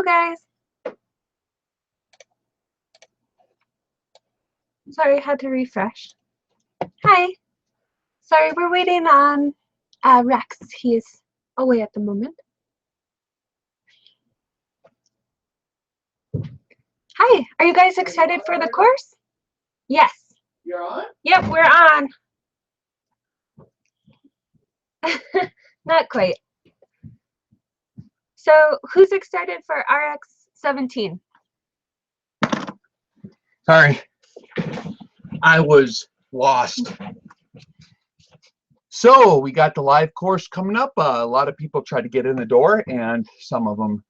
guys. Sorry, I had to refresh. Hi. Sorry, we're waiting on Rex. He is away at the moment. Hi, are you guys excited for the course? Yes. You're on? Yep, we're on. Not quite. So, who's excited for RX17? Sorry, I was lost. So we got the live course coming up. A lot of people tried to get in the door, and some of them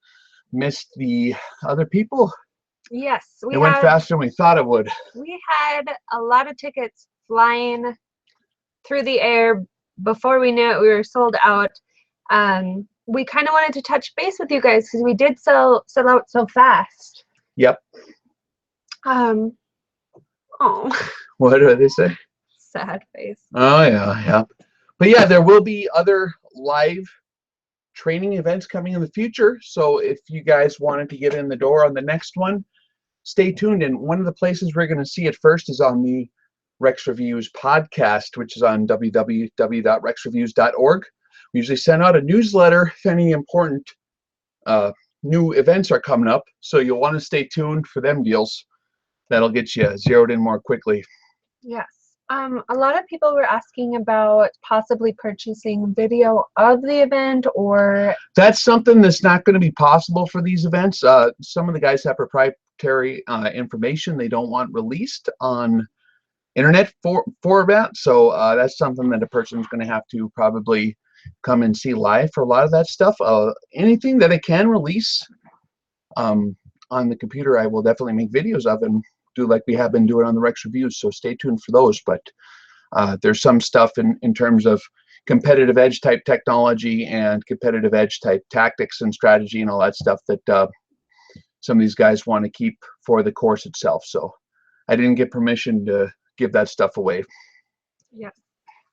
missed the other people. Yes, it went faster than we thought it would. We had a lot of tickets flying through the air. Before we knew it, we were sold out. We kind of wanted to touch base with you guys because we did sell out so fast. Yep. Oh. What do they say? Sad face. Oh yeah. But yeah, there will be other live training events coming in the future. So if you guys wanted to get in the door on the next one, stay tuned. And one of the places we're going to see it first is on the Rex Reviews podcast, which is on www.rexreviews.org. We usually send out a newsletter if any important new events are coming up. So you'll want to stay tuned for them deals. That'll get you zeroed in more quickly. Yes. A lot of people were asking about possibly purchasing video of the event, or that's something that's not going to be possible for these events. Some of the guys have proprietary information they don't want released on internet format, so that's something that a person's going to have to probably come and see live for a lot of that stuff. Anything that I can release on the computer, I will definitely make videos of and do like we have been doing on the Rex Reviews, so stay tuned for those. But there's some stuff in terms of competitive edge type technology and competitive edge type tactics and strategy and all that stuff that some of these guys want to keep for the course itself. So I didn't get permission to give that stuff away. Yes.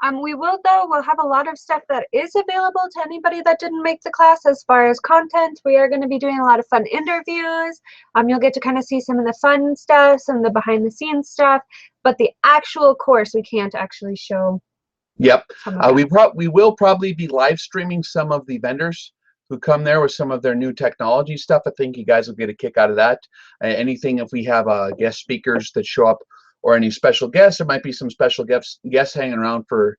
We'll have a lot of stuff that is available to anybody that didn't make the class as far as content. We are going to be doing a lot of fun interviews. You'll get to kind of see some of the fun stuff, some of the behind the scenes stuff, but the actual course we can't actually show. Yep. We will probably be live streaming some of the vendors who come there with some of their new technology stuff. I think you guys will get a kick out of that. Anything, if we have guest speakers that show up or any special guests, there might be some special guests hanging around for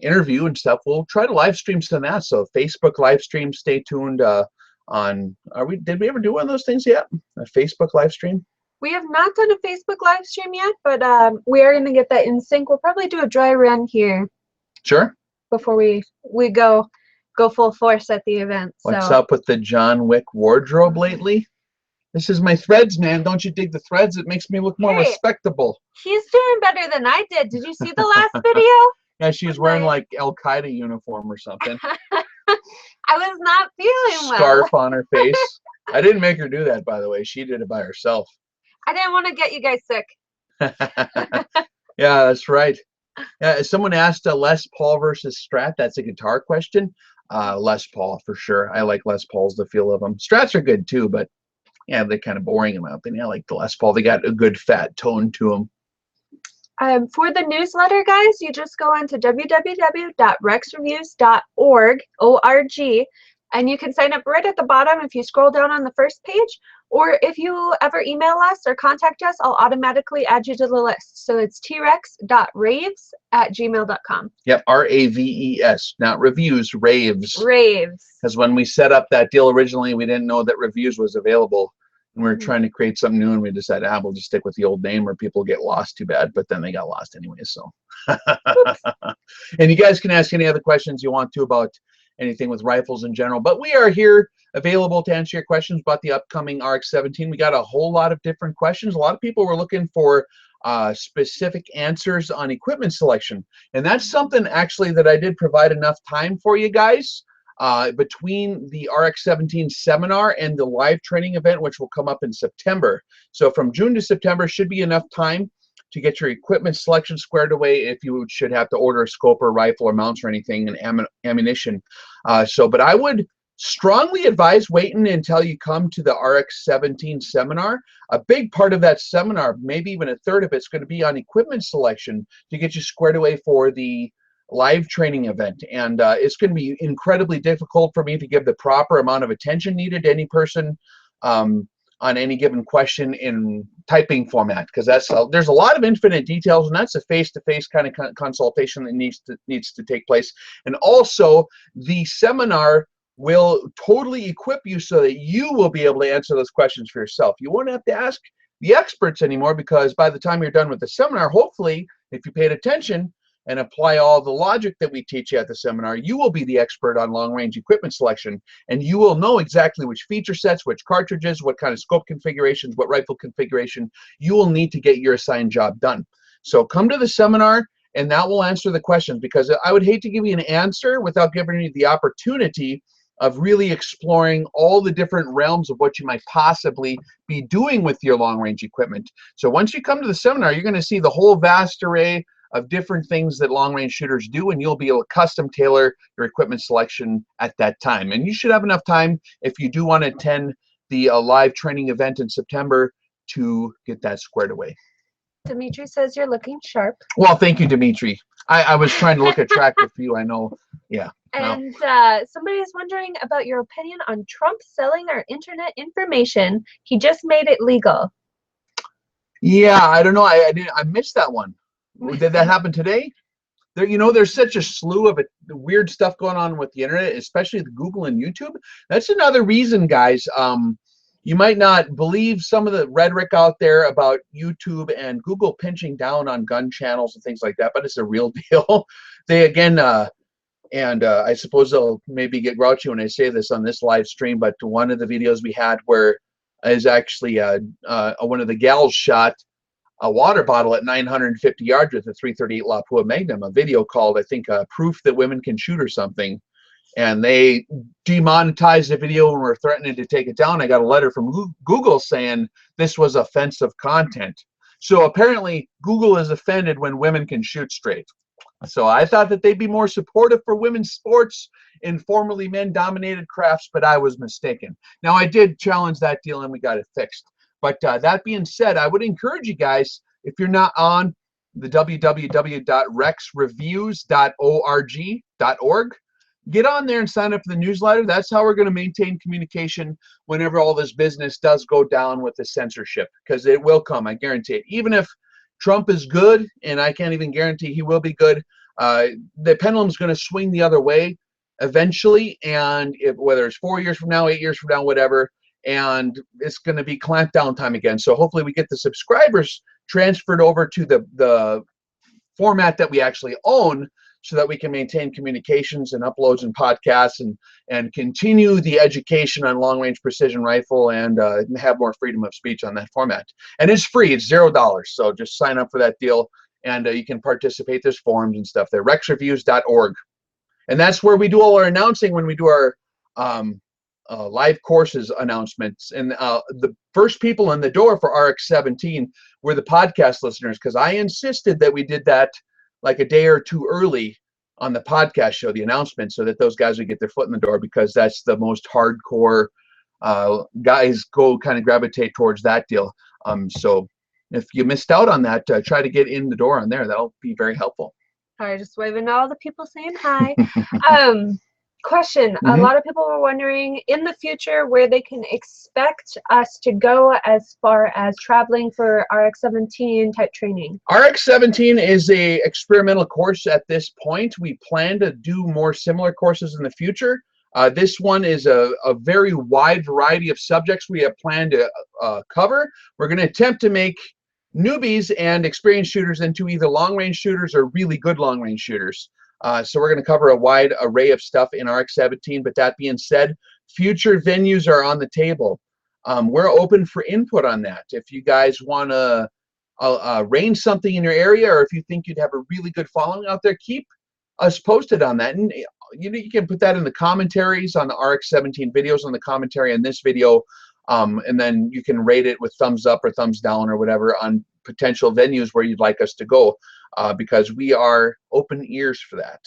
interview and stuff. We'll try to live stream some of that. So Facebook live stream, stay tuned did we ever do one of those things yet? A Facebook live stream? We have not done a Facebook live stream yet, but we are going to get that in sync. We'll probably do a dry run here. Sure. Before we go full force at the event. What's up with the John Wick wardrobe lately? This is my threads, man. Don't you dig the threads? It makes me look more respectable. He's doing better than I did. Did you see the last video? Yeah, she's wearing like Al-Qaeda uniform or something. I was not feeling well. Scarf on her face. I didn't make her do that, by the way. She did it by herself. I didn't want to get you guys sick. Yeah, that's right. Someone asked Les Paul versus Strat. That's a guitar question. Les Paul for sure. I like Les Pauls, the feel of them. Strats are good too, but yeah, they're kind of boring in my opinion. I like the Les Paul. They got a good fat tone to them. For the newsletter, guys, you just go on to www.rexreviews.org, O-R-G, and you can sign up right at the bottom if you scroll down on the first page. Or if you ever email us or contact us, I'll automatically add you to the list. So it's trex.raves@gmail.com. Yep, R-A-V-E-S, not reviews, raves. Raves. Because when we set up that deal originally, we didn't know that reviews was available. And we were trying to create something new, and we decided, we'll just stick with the old name or people get lost too bad. But then they got lost anyway, so. And you guys can ask any other questions you want to about anything with rifles in general. But we are here available to answer your questions about the upcoming RX-17. We got a whole lot of different questions. A lot of people were looking for specific answers on equipment selection. And that's something actually that I did provide enough time for you guys between the RX-17 seminar and the live training event, which will come up in September. So from June to September should be enough time to get your equipment selection squared away if you should have to order a scope or rifle or mounts or anything and ammunition. But I would Strongly advise waiting until you come to the RX17 seminar. A big part of that seminar, maybe even a third of it's going to be on equipment selection to get you squared away for the live training event. And it's going to be incredibly difficult for me to give the proper amount of attention needed to any person on any given question in typing format, because there's a lot of infinite details, and that's a face-to-face kind of consultation that needs to take place. And also, the seminar will totally equip you so that you will be able to answer those questions for yourself. You won't have to ask the experts anymore, because by the time you're done with the seminar, hopefully, if you paid attention and apply all the logic that we teach you at the seminar, you will be the expert on long-range equipment selection, and you will know exactly which feature sets, which cartridges, what kind of scope configurations, what rifle configuration you will need to get your assigned job done. So come to the seminar, and that will answer the questions, because I would hate to give you an answer without giving you the opportunity of really exploring all the different realms of what you might possibly be doing with your long-range equipment. So once you come to the seminar, you're going to see the whole vast array of different things that long-range shooters do, and you'll be able to custom tailor your equipment selection at that time. And you should have enough time, if you do want to attend the live training event in September, to get that squared away. Dimitri says you're looking sharp. Well, thank you, Dimitri. I was trying to look attractive for you, I know. Yeah. And somebody is wondering about your opinion on Trump selling our internet information. He just made it legal. Yeah, I don't know. I missed that one. Did that happen today? There's such a slew of weird stuff going on with the internet, especially the Google and YouTube. That's another reason, guys. You might not believe some of the rhetoric out there about YouTube and Google pinching down on gun channels and things like that, but it's a real deal. They, again, and I suppose they'll maybe get grouchy when I say this on this live stream, but one of the videos we had where is actually one of the gals shot a water bottle at 950 yards with a .338 Lapua Magnum, a video called, I think, Proof That Women Can Shoot or something. And they demonetized the video and were threatening to take it down. I got a letter from Google saying this was offensive content. So apparently Google is offended when women can shoot straight. So I thought that they'd be more supportive for women's sports in formerly men-dominated crafts, but I was mistaken. Now, I did challenge that deal and we got it fixed. But that being said, I would encourage you guys, if you're not on the www.rexreviews.org, get on there and sign up for the newsletter. That's how we're going to maintain communication whenever all this business does go down with the censorship, because it will come, I guarantee it. Even if Trump is good, and I can't even guarantee he will be good, the pendulum's going to swing the other way eventually, and whether it's 4 years from now, 8 years from now, whatever, and it's going to be clamped down time again. So hopefully we get the subscribers transferred over to the format that we actually own, so that we can maintain communications and uploads and podcasts and continue the education on long-range precision rifle and have more freedom of speech on that format. And it's free. It's $0. So just sign up for that deal, and you can participate. There's forums and stuff there. rexreviews.org. And that's where we do all our announcing when we do our live courses announcements. And the first people in the door for RX17 were the podcast listeners, because I insisted that we did that like a day or two early on the podcast show, the announcement, so that those guys would get their foot in the door, because that's the most hardcore guys kind of gravitate towards that deal. So if you missed out on that, try to get in the door on there. That'll be very helpful. All right, just waving at all the people saying hi. Question, a lot of people were wondering in the future where they can expect us to go as far as traveling for RX17 type training. RX17 is a experimental course at this point. We plan to do more similar courses in the future. This one is a very wide variety of subjects we have planned to cover. We're going to attempt to make newbies and experienced shooters into either long-range shooters or really good long-range shooters. So we're going to cover a wide array of stuff in RX17, but that being said, future venues are on the table. We're open for input on that. If you guys want to arrange something in your area, or if you think you'd have a really good following out there, keep us posted on that. And you can put that in the commentaries on the RX17 videos, on the commentary on this video, and then you can rate it with thumbs up or thumbs down or whatever on potential venues where you'd like us to go, because we are open ears for that.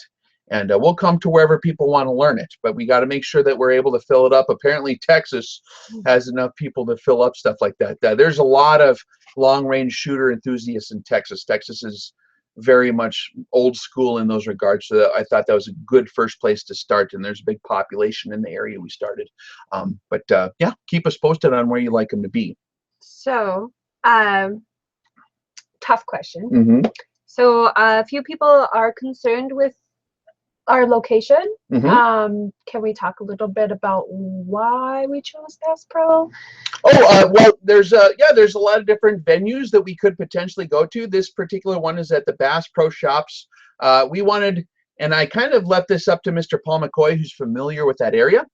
and we'll come to wherever people want to learn it. But we got to make sure that we're able to fill it up. Apparently, Texas has enough people to fill up stuff like that. There's a lot of long-range shooter enthusiasts in Texas. Texas is very much old school in those regards, so I thought that was a good first place to start, and there's a big population in the area we started. But yeah, keep us posted on where you like them to be. So tough question. Mm-hmm. So a few people are concerned with our location. Mm-hmm. Can we talk a little bit about why we chose Bass Pro? Oh, well, there's a lot of different venues that we could potentially go to. This particular one is at the Bass Pro Shops. We wanted, and I kind of left this up to Mr. Paul McCoy, who's familiar with that area,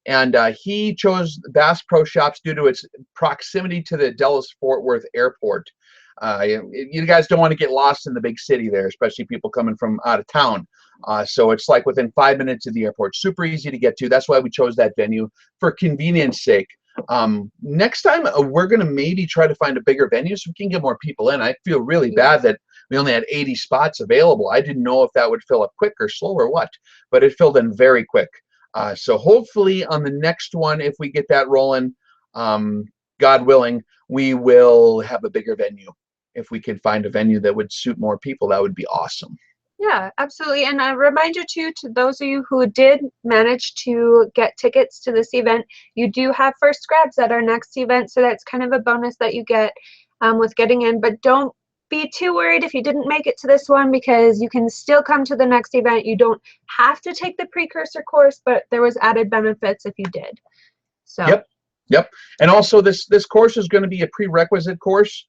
and he chose Bass Pro Shops due to its proximity to the Dallas-Fort Worth Airport. You guys don't want to get lost in the big city there, especially people coming from out of town. So it's like within 5 minutes of the airport, super easy to get to. That's why we chose that venue for convenience sake. Next time we're going to maybe try to find a bigger venue so we can get more people in. I feel really bad that we only had 80 spots available. I didn't know if that would fill up quick or slow or what, but it filled in very quick. So hopefully on the next one, if we get that rolling, God willing, we will have a bigger venue. If we can find a venue that would suit more people, that would be awesome. Yeah, absolutely. And a reminder too, to those of you who did manage to get tickets to this event, you do have first grabs at our next event. So that's kind of a bonus that you get with getting in. But don't be too worried if you didn't make it to this one, because you can still come to the next event. You don't have to take the precursor course, but there was added benefits if you did. So. Yep. And also this course is going to be a prerequisite course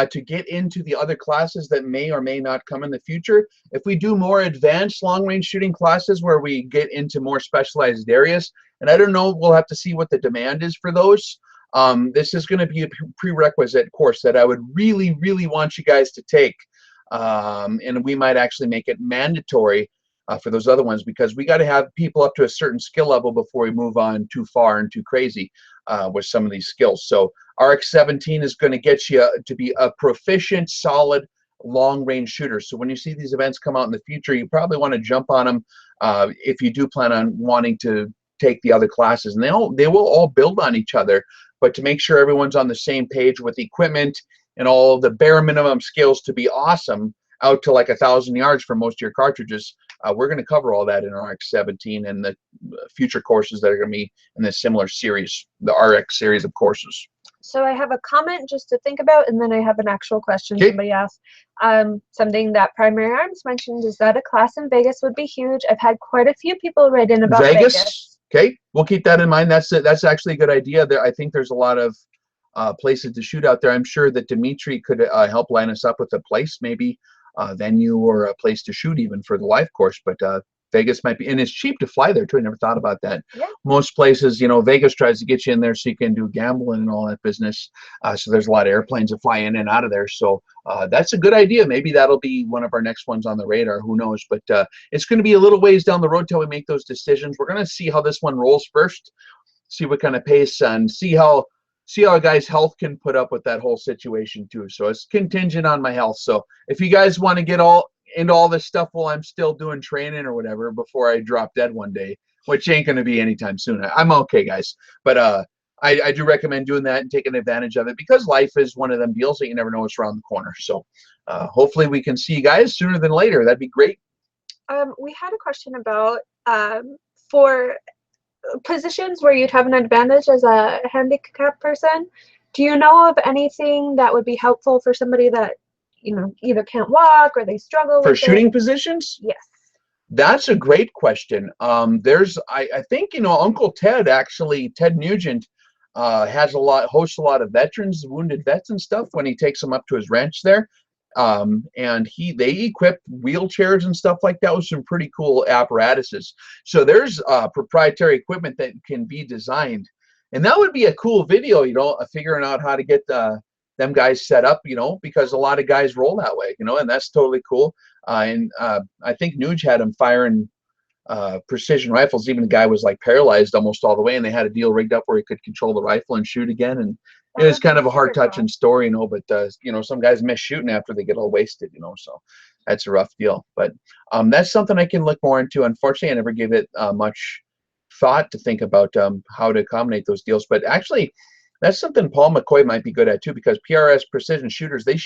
to get into the other classes that may or may not come in the future. If we do more advanced long-range shooting classes where we get into more specialized areas, and I don't know, we'll have to see what the demand is for those. This is going to be a prerequisite course that I would really, really want you guys to take. And we might actually make it mandatory for those other ones, because we got to have people up to a certain skill level before we move on too far and too crazy with some of these skills. So RX17 is going to get you to be a proficient, solid, long-range shooter. So when you see these events come out in the future, you probably want to jump on them if you do plan on wanting to take the other classes. And they will all build on each other, but to make sure everyone's on the same page with equipment and all the bare minimum skills to be awesome, out to like 1,000 yards for most of your cartridges. We're going to cover all that in RX17 and the future courses that are going to be in this similar series, the RX series of courses. So I have a comment just to think about, and then I have an actual question somebody asked. Something that Primary Arms mentioned is that a class in Vegas would be huge. I've had quite a few people write in about Vegas. Okay, we'll keep that in mind. That's actually a good idea. I think there's a lot of places to shoot out there. I'm sure that Dimitri could help line us up with a place, maybe a venue or a place to shoot even for the live course. But Vegas might be, and it's cheap to fly there too. I never thought about that. Yeah. Most places, you know, Vegas tries to get you in there so you can do gambling and all that business. So there's a lot of airplanes that fly in and out of there. So that's a good idea. Maybe that'll be one of our next ones on the radar. Who knows? But it's going to be a little ways down the road till we make those decisions. We're going to see how this one rolls first, see what kind of pace, and see how a guy's health can put up with that whole situation too. So it's contingent on my health. So if you guys want to get all into all this stuff while I'm still doing training or whatever before I drop dead one day, which ain't going to be anytime soon, I'm okay, guys. But I do recommend doing that and taking advantage of it, because life is one of them deals that you never know what's around the corner. So hopefully we can see you guys sooner than later. That'd be great. We had a question about for positions where you'd have an advantage as a handicapped person. Do you know of anything that would be helpful for somebody that, you know, either can't walk or they struggle for shooting positions? Yes. That's a great question. I think, you know, Uncle Ted, actually, Ted Nugent, hosts a lot of veterans, wounded vets and stuff when he takes them up to his ranch there. And they equip wheelchairs and stuff like that with some pretty cool apparatuses. So there's proprietary equipment that can be designed, and that would be a cool video, you know, figuring out how to get them guys set up, you know, because a lot of guys roll that way, you know, and that's totally cool. And I think Nuge had him firing precision rifles. Even the guy was like paralyzed almost all the way, and they had a deal rigged up where he could control the rifle and shoot again. And it was kind of a heart-touching story, you know, but you know, some guys miss shooting after they get all wasted, you know. So that's a rough deal. But that's something I can look more into. Unfortunately, I never gave it much thought to think about how to accommodate those deals. But actually, that's something Paul McCoy might be good at too, because PRS precision shooters, they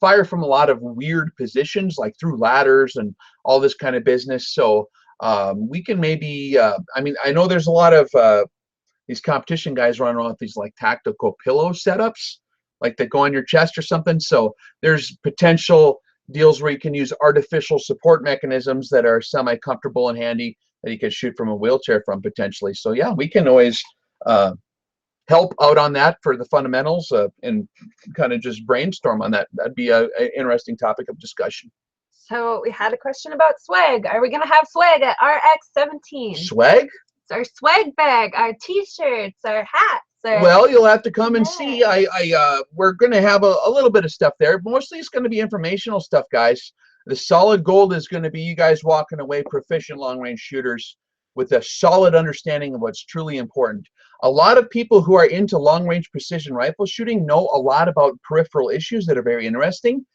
fire from a lot of weird positions, like through ladders and all this kind of business. So we can maybe, I mean, I know there's a lot of these competition guys running around with these like tactical pillow setups, like that go on your chest or something. So there's potential deals where you can use artificial support mechanisms that are semi-comfortable and handy that you can shoot from a wheelchair from potentially. So yeah, we can always help out on that for the fundamentals and kind of just brainstorm on that. That'd be an interesting topic of discussion. So we had a question about swag. Are we going to have swag at RX17? Swag? It's our swag bag, our t-shirts, our hats. Well, you'll have to come and see. We're going to have a little bit of stuff there. Mostly it's going to be informational stuff, guys. The solid gold is going to be you guys walking away proficient long-range shooters with a solid understanding of what's truly important. A lot of people who are into long-range precision rifle shooting know a lot about peripheral issues that are very interesting.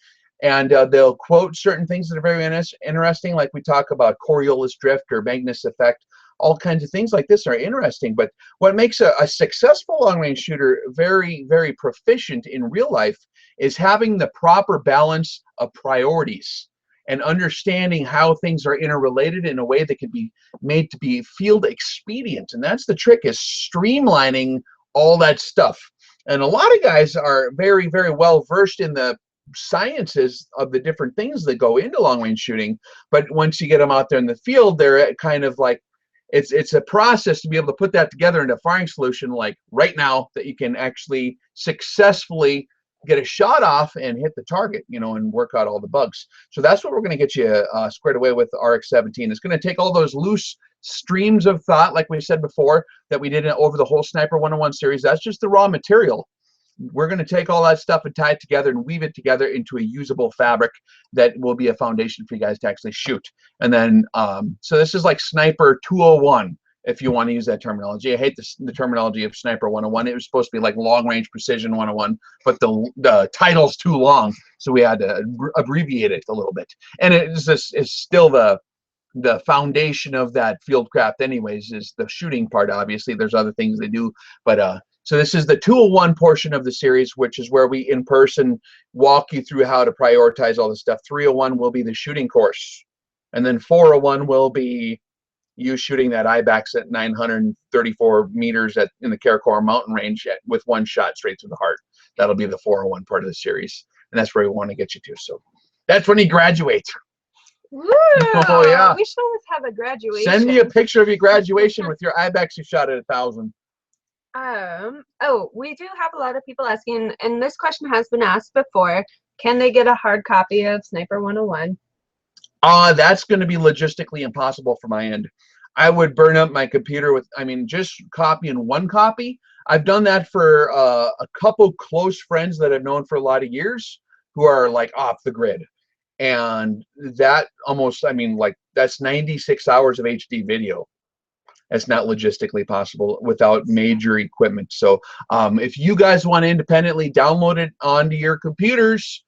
And they'll quote certain things that are very interesting, like we talk about Coriolis drift or Magnus effect. All kinds of things like this are interesting. But what makes a successful long-range shooter very, very proficient in real life is having the proper balance of priorities and understanding how things are interrelated in a way that can be made to be field expedient. And that's the trick, is streamlining all that stuff. And a lot of guys are very, very well versed in the sciences of the different things that go into long-range shooting, but once you get them out there in the field, they're kind of like, it's a process to be able to put that together into a firing solution like right now that you can actually successfully get a shot off and hit the target, you know, and work out all the bugs. So that's what we're going to get you squared away with RX17. It's going to take all those loose streams of thought, like we said before, that we did over the whole Sniper 101 series. That's just the raw material. We're going to take all that stuff and tie it together and weave it together into a usable fabric that will be a foundation for you guys to actually shoot. And then, so this is like Sniper 201, if you want to use that terminology. I hate the terminology of Sniper 101. It was supposed to be like Long Range Precision 101, but the title's too long, so we had to abbreviate it a little bit. And it's still the foundation of that fieldcraft anyways, is the shooting part. Obviously, there's other things they do, but so this is the 201 portion of the series, which is where we in person walk you through how to prioritize all this stuff. 301 will be the shooting course. And then 401 will be you shooting that IBAX at 934 meters in the Karakora mountain range with one shot straight through the heart. That'll be the 401 part of the series. And that's where we want to get you to. So that's when you graduate. Woo! Oh, yeah. We should always have a graduation. Send me a picture of your graduation with your IBAX you shot at 1,000. Oh, we do have a lot of people asking, and this question has been asked before, can they get a hard copy of Sniper 101? That's going to be logistically impossible for my end. I would burn up my computer with, I mean, just copying one copy. I've done that for a couple close friends that I've known for a lot of years who are like off the grid. And that almost, I mean, like that's 96 hours of HD video. That's not logistically possible without major equipment. So if you guys want to independently download it onto your computers,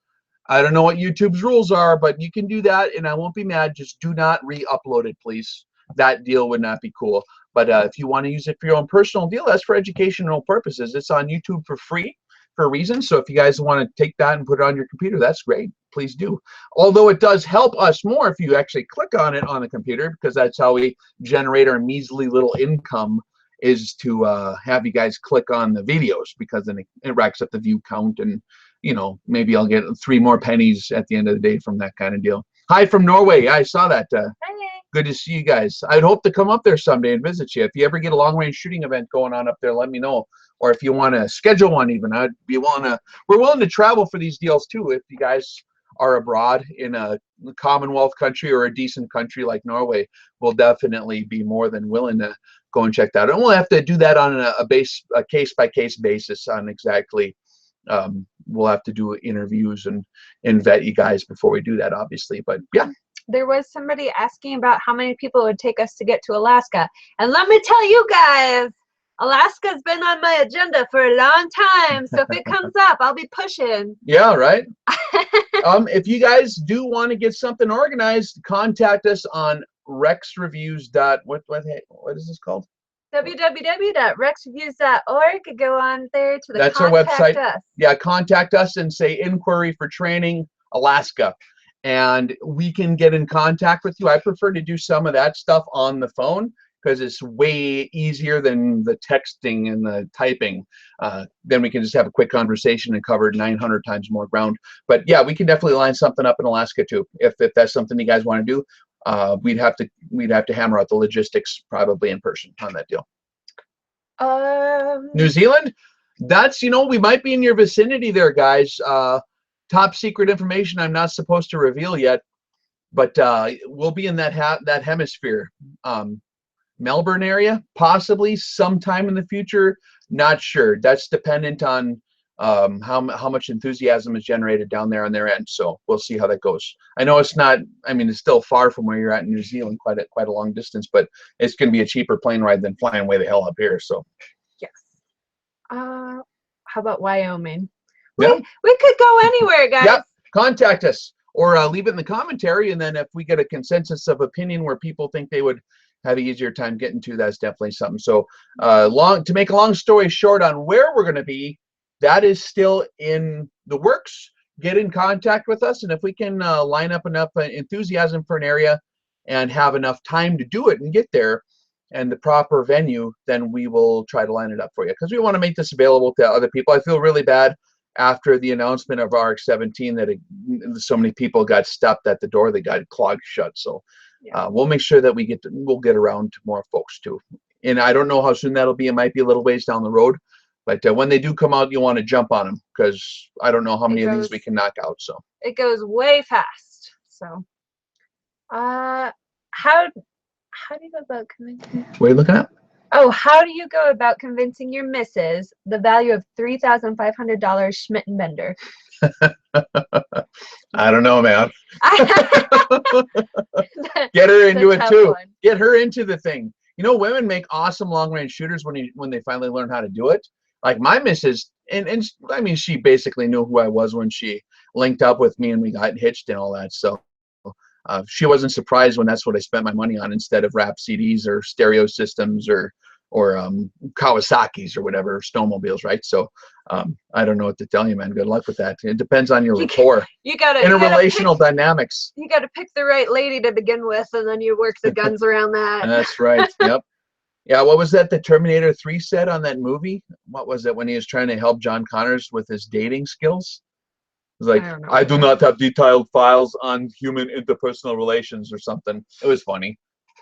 I don't know what YouTube's rules are, but you can do that, and I won't be mad. Just do not re-upload it, please. That deal would not be cool. But if you want to use it for your own personal deal, that's for educational purposes. It's on YouTube for free for a reason. So if you guys want to take that and put it on your computer, that's great. Please do. Although it does help us more if you actually click on it on the computer, because that's how we generate our measly little income, is to have you guys click on the videos, because then it racks up the view count, and you know, maybe I'll get 3 more pennies at the end of the day from that kind of deal. Hi from Norway. I saw that. Good to see you guys. I'd hope to come up there someday and visit you. If you ever get a long-range shooting event going on up there, let me know. Or if you want to schedule one even, I'd be willing to. We're willing to travel for these deals too. If you guys are abroad in a Commonwealth country or a decent country like Norway, we'll definitely be more than willing to go and check that out. And we'll have to do that on a case-by-case basis on exactly. We'll have to do interviews and vet you guys before we do that, obviously. But yeah. There was somebody asking about how many people it would take us to get to Alaska. And let me tell you guys, Alaska's been on my agenda for a long time, so if it comes up, I'll be pushing. Yeah, right. If you guys do want to get something organized, contact us on rexreviews. What is this called? www.rexreviews.org. Go on there to the That's our contact website. us. Yeah, contact us and say inquiry for training Alaska, and we can get in contact with you. I prefer to do some of that stuff on the phone because it's way easier than the texting and the typing. Then we can just have a quick conversation and cover 900 times more ground. But yeah, we can definitely line something up in Alaska too, if that's something you guys want to do. We'd have to hammer out the logistics probably in person on that deal. New Zealand, that's, we might be in your vicinity there, guys. Top secret information I'm not supposed to reveal yet, but we'll be in that hemisphere. Melbourne area, possibly sometime in the future, not sure. That's dependent on how much enthusiasm is generated down there on their end. So we'll see how that goes. I know it's not, it's still far from where you're at in New Zealand, quite a long distance, but it's going to be a cheaper plane ride than flying way the hell up here. So yes. How about Wyoming? Yeah. We could go anywhere, guys. Yep. Contact us or leave it in the commentary, and then if we get a consensus of opinion where people think they would have an easier time getting to, that's definitely something. So to make a long story short on where we're going to be, that is still in the works. Get in contact with us, and if we can line up enough enthusiasm for an area and have enough time to do it and get there and the proper venue, then we will try to line it up for you, because we want to make this available to other people. I feel really bad after the announcement of RX17 that so many people got stopped at the door. They got clogged shut. So we'll make sure that we'll get around to more folks too. And I don't know how soon that'll be. It might be a little ways down the road, but when they do come out, you want to jump on them, because I don't know how many of these we can knock out. So it goes way fast. So how do you go about convincing? What are you looking at? Oh, how do you go about convincing your missus the value of $3,500 Schmidt and Bender? I don't know, man. Get her into it too. Get her into the thing. Women make awesome long-range shooters when they finally learn how to do it. Like my missus, and she basically knew who I was when she linked up with me and we got hitched and all that. So she wasn't surprised when that's what I spent my money on instead of rap CDs or stereo systems or Kawasaki's or whatever, snowmobiles, right? So I don't know what to tell you, man. Good luck with that. It depends on your rapport. You gotta interrelational dynamics. You gotta pick the right lady to begin with, and then you work the guns around that. That's right. Yep. Yeah. What was that the Terminator 3 said on that movie? What was it when he was trying to help John Connors with his dating skills? It was like, I do not have detailed files on human interpersonal relations or something. It was funny.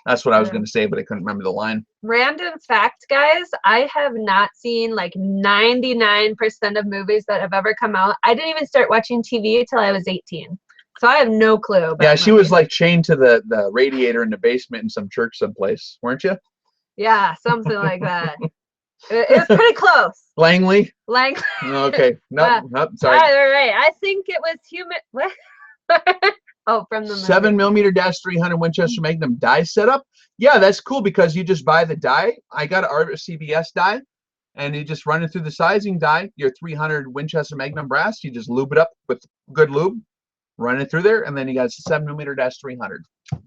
That's what I was going to say, but I couldn't remember the line. Random fact, guys, I have not seen like 99% of movies that have ever come out. I didn't even start watching TV until I was 18. So I have no clue about she was like chained to the radiator in the basement in some church someplace, weren't you? Yeah, something like that. It was pretty close. Langley? Langley. Okay. Nope, sorry. All right. I think it was human. What? Oh, from the 7mm-300 Winchester Magnum die setup. Yeah, that's cool because you just buy the die. I got an CBS die, and you just run it through the sizing die. Your 300 Winchester Magnum brass. You just lube it up with good lube, run it through there, and then you got 7mm-300.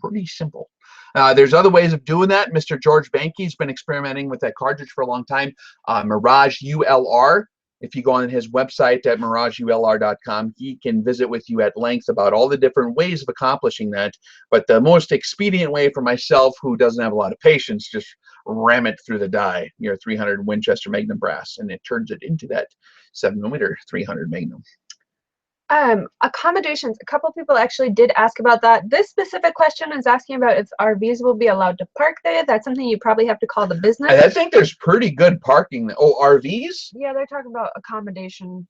Pretty simple. There's other ways of doing that. Mr. George Banky's been experimenting with that cartridge for a long time. Mirage ULR. If you go on his website at mirageulr.com, he can visit with you at length about all the different ways of accomplishing that. But the most expedient way for myself, who doesn't have a lot of patience, just ram it through the die, your 300 Winchester Magnum brass, and it turns it into that 7mm-300 Magnum. Accommodations. A couple people actually did ask about that. This specific question is asking about if RVs will be allowed to park there. That's something you probably have to call the business. I think there's pretty good parking. Oh, RVs? Yeah, they're talking about accommodation.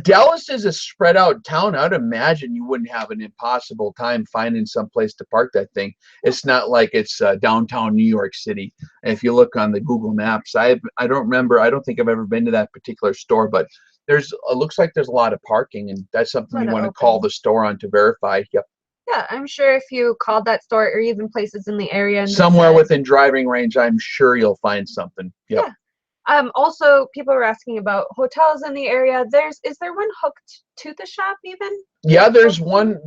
Dallas is a spread out town. I'd imagine you wouldn't have an impossible time finding some place to park that thing. It's not like it's downtown New York City. And if you look on the Google Maps, I don't remember. I don't think I've ever been to that particular store, but it looks like there's a lot of parking, and that's something you want to call the store on to verify. Yep. Yeah, I'm sure if you called that store or even places in the area. Somewhere within driving range, I'm sure you'll find something. Yep. Yeah. Also, people were asking about hotels in the area. Is there one hooked to the shop even? Yeah, there's one.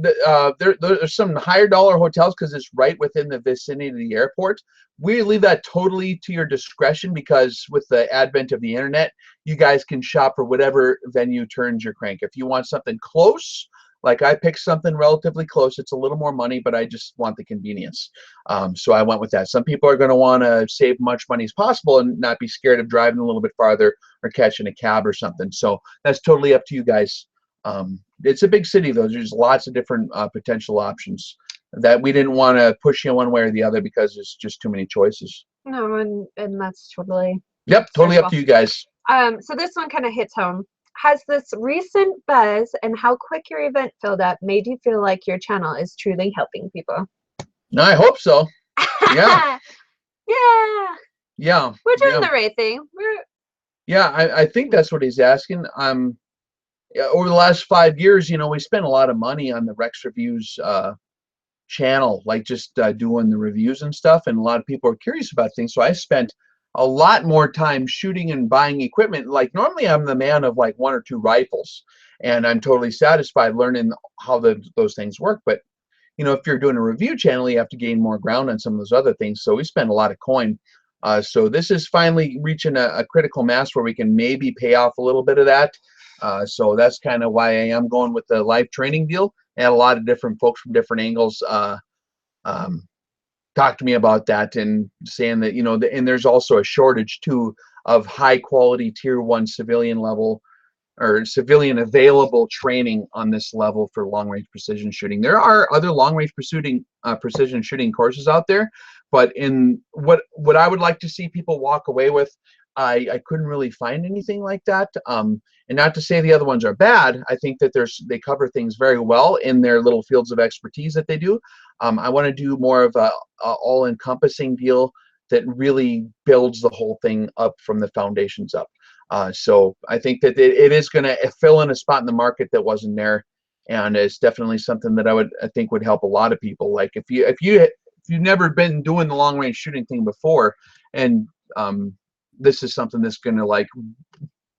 There's some higher dollar hotels because it's right within the vicinity of the airport. We leave that totally to your discretion because with the advent of the internet, you guys can shop for whatever venue turns your crank. If you want something close, like I picked something relatively close, it's a little more money, but I just want the convenience. So I went with that. Some people are going to want to save much money as possible and not be scared of driving a little bit farther or catching a cab or something. So that's totally up to you guys. It's a big city, though. There's lots of different potential options that we didn't want to push you one way or the other because there's just too many choices. No, and that's totally. Yep, totally up to you guys. So this one kind of hits home. Has this recent buzz and how quick your event filled up made you feel like your channel is truly helping people? I hope so. Yeah. Yeah. Yeah. We're doing the right thing. Yeah, I think that's what he's asking. Over the last 5 years, we spent a lot of money on the Rex Reviews channel, like just doing the reviews and stuff, and a lot of people are curious about things. So I spent a lot more time shooting and buying equipment. Like normally I'm the man of like 1 or 2 rifles, and I'm totally satisfied learning how those things work. But if you're doing a review channel, you have to gain more ground on some of those other things. So we spend a lot of coin. So this is finally reaching a critical mass where we can maybe pay off a little bit of that. So that's kind of why I am going with the live training deal. And a lot of different folks from different angles talk to me about that and saying that, and there's also a shortage too of high quality tier 1 civilian level or civilian available training on this level for long range precision shooting. There are other long range precision shooting courses out there, but in what I would like to see people walk away with, I couldn't really find anything like that. And not to say the other ones are bad. I think that they cover things very well in their little fields of expertise that they do. I want to do more of a all-encompassing deal that really builds the whole thing up from the foundations up. So I think that it is going to fill in a spot in the market that wasn't there, and it's definitely something that I think would help a lot of people. Like if you've never been doing the long range shooting thing before, and this is something that's going to like